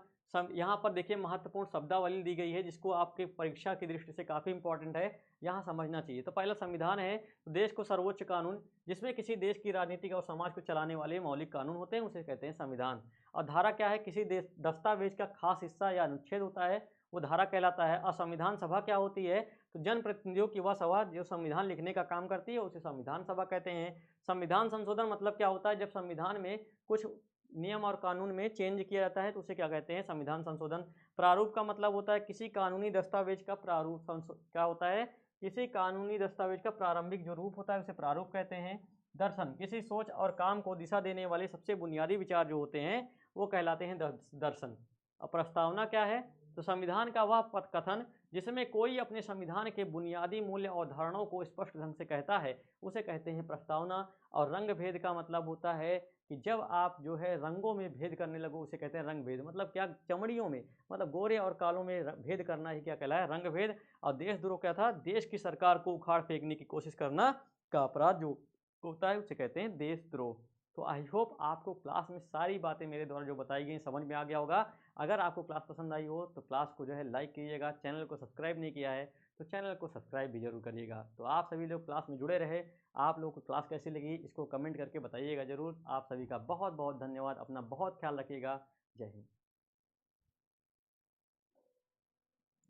यहाँ पर देखिए महत्वपूर्ण शब्दावली दी गई है जिसको आपके परीक्षा की दृष्टि से काफ़ी इंपॉर्टेंट है, यहाँ समझना चाहिए। तो पहला संविधान है, तो देश को सर्वोच्च कानून जिसमें किसी देश की राजनीतिक और समाज को चलाने वाले मौलिक कानून होते हैं उसे कहते हैं संविधान। और धारा क्या है? किसी दस्तावेज का खास हिस्सा या अनुच्छेद होता है वो धारा कहलाता है। और संविधान सभा क्या होती है? तो जनप्रतिनिधियों की वह सभा जो संविधान लिखने का काम करती है उसे संविधान सभा कहते हैं। संविधान संशोधन मतलब क्या होता है? जब संविधान में कुछ नियम और कानून में चेंज किया जाता है तो उसे क्या कहते हैं? संविधान संशोधन। प्रारूप का मतलब होता है किसी कानूनी दस्तावेज का प्रारूप क्या होता है? किसी कानूनी दस्तावेज का प्रारंभिक जो रूप होता है उसे प्रारूप कहते हैं। दर्शन किसी सोच और काम को दिशा देने वाले सबसे बुनियादी विचार जो होते हैं वो कहलाते हैं दर्शन। और प्रस्तावना क्या है? तो संविधान का वह कथन जिसमें कोई अपने संविधान के बुनियादी मूल्य और धारणाओं को स्पष्ट ढंग से कहता है उसे कहते हैं प्रस्तावना। और रंग भेद का मतलब होता है कि जब आप जो है रंगों में भेद करने लगो उसे कहते हैं रंग भेद। मतलब क्या? चमड़ियों में, मतलब गोरे और कालों में भेद करना ही क्या कहलाया? रंग भेद। और देशद्रोह क्या था? देश की सरकार को उखाड़ फेंकने की कोशिश करना का अपराध जो होता है उसे कहते हैं देशद्रोह। तो आई होप आपको क्लास में सारी बातें मेरे द्वारा जो बताई गई समझ में आ गया होगा। अगर आपको क्लास पसंद आई हो तो क्लास को जो है लाइक कीजिएगा। चैनल को सब्सक्राइब नहीं किया है तो चैनल को सब्सक्राइब भी जरूर करिएगा। तो आप सभी लोग क्लास में जुड़े रहे। आप लोगों को क्लास कैसी लगी इसको कमेंट करके बताइएगा ज़रूर। आप सभी का बहुत बहुत धन्यवाद। अपना बहुत ख्याल रखिएगा। जय हिंद।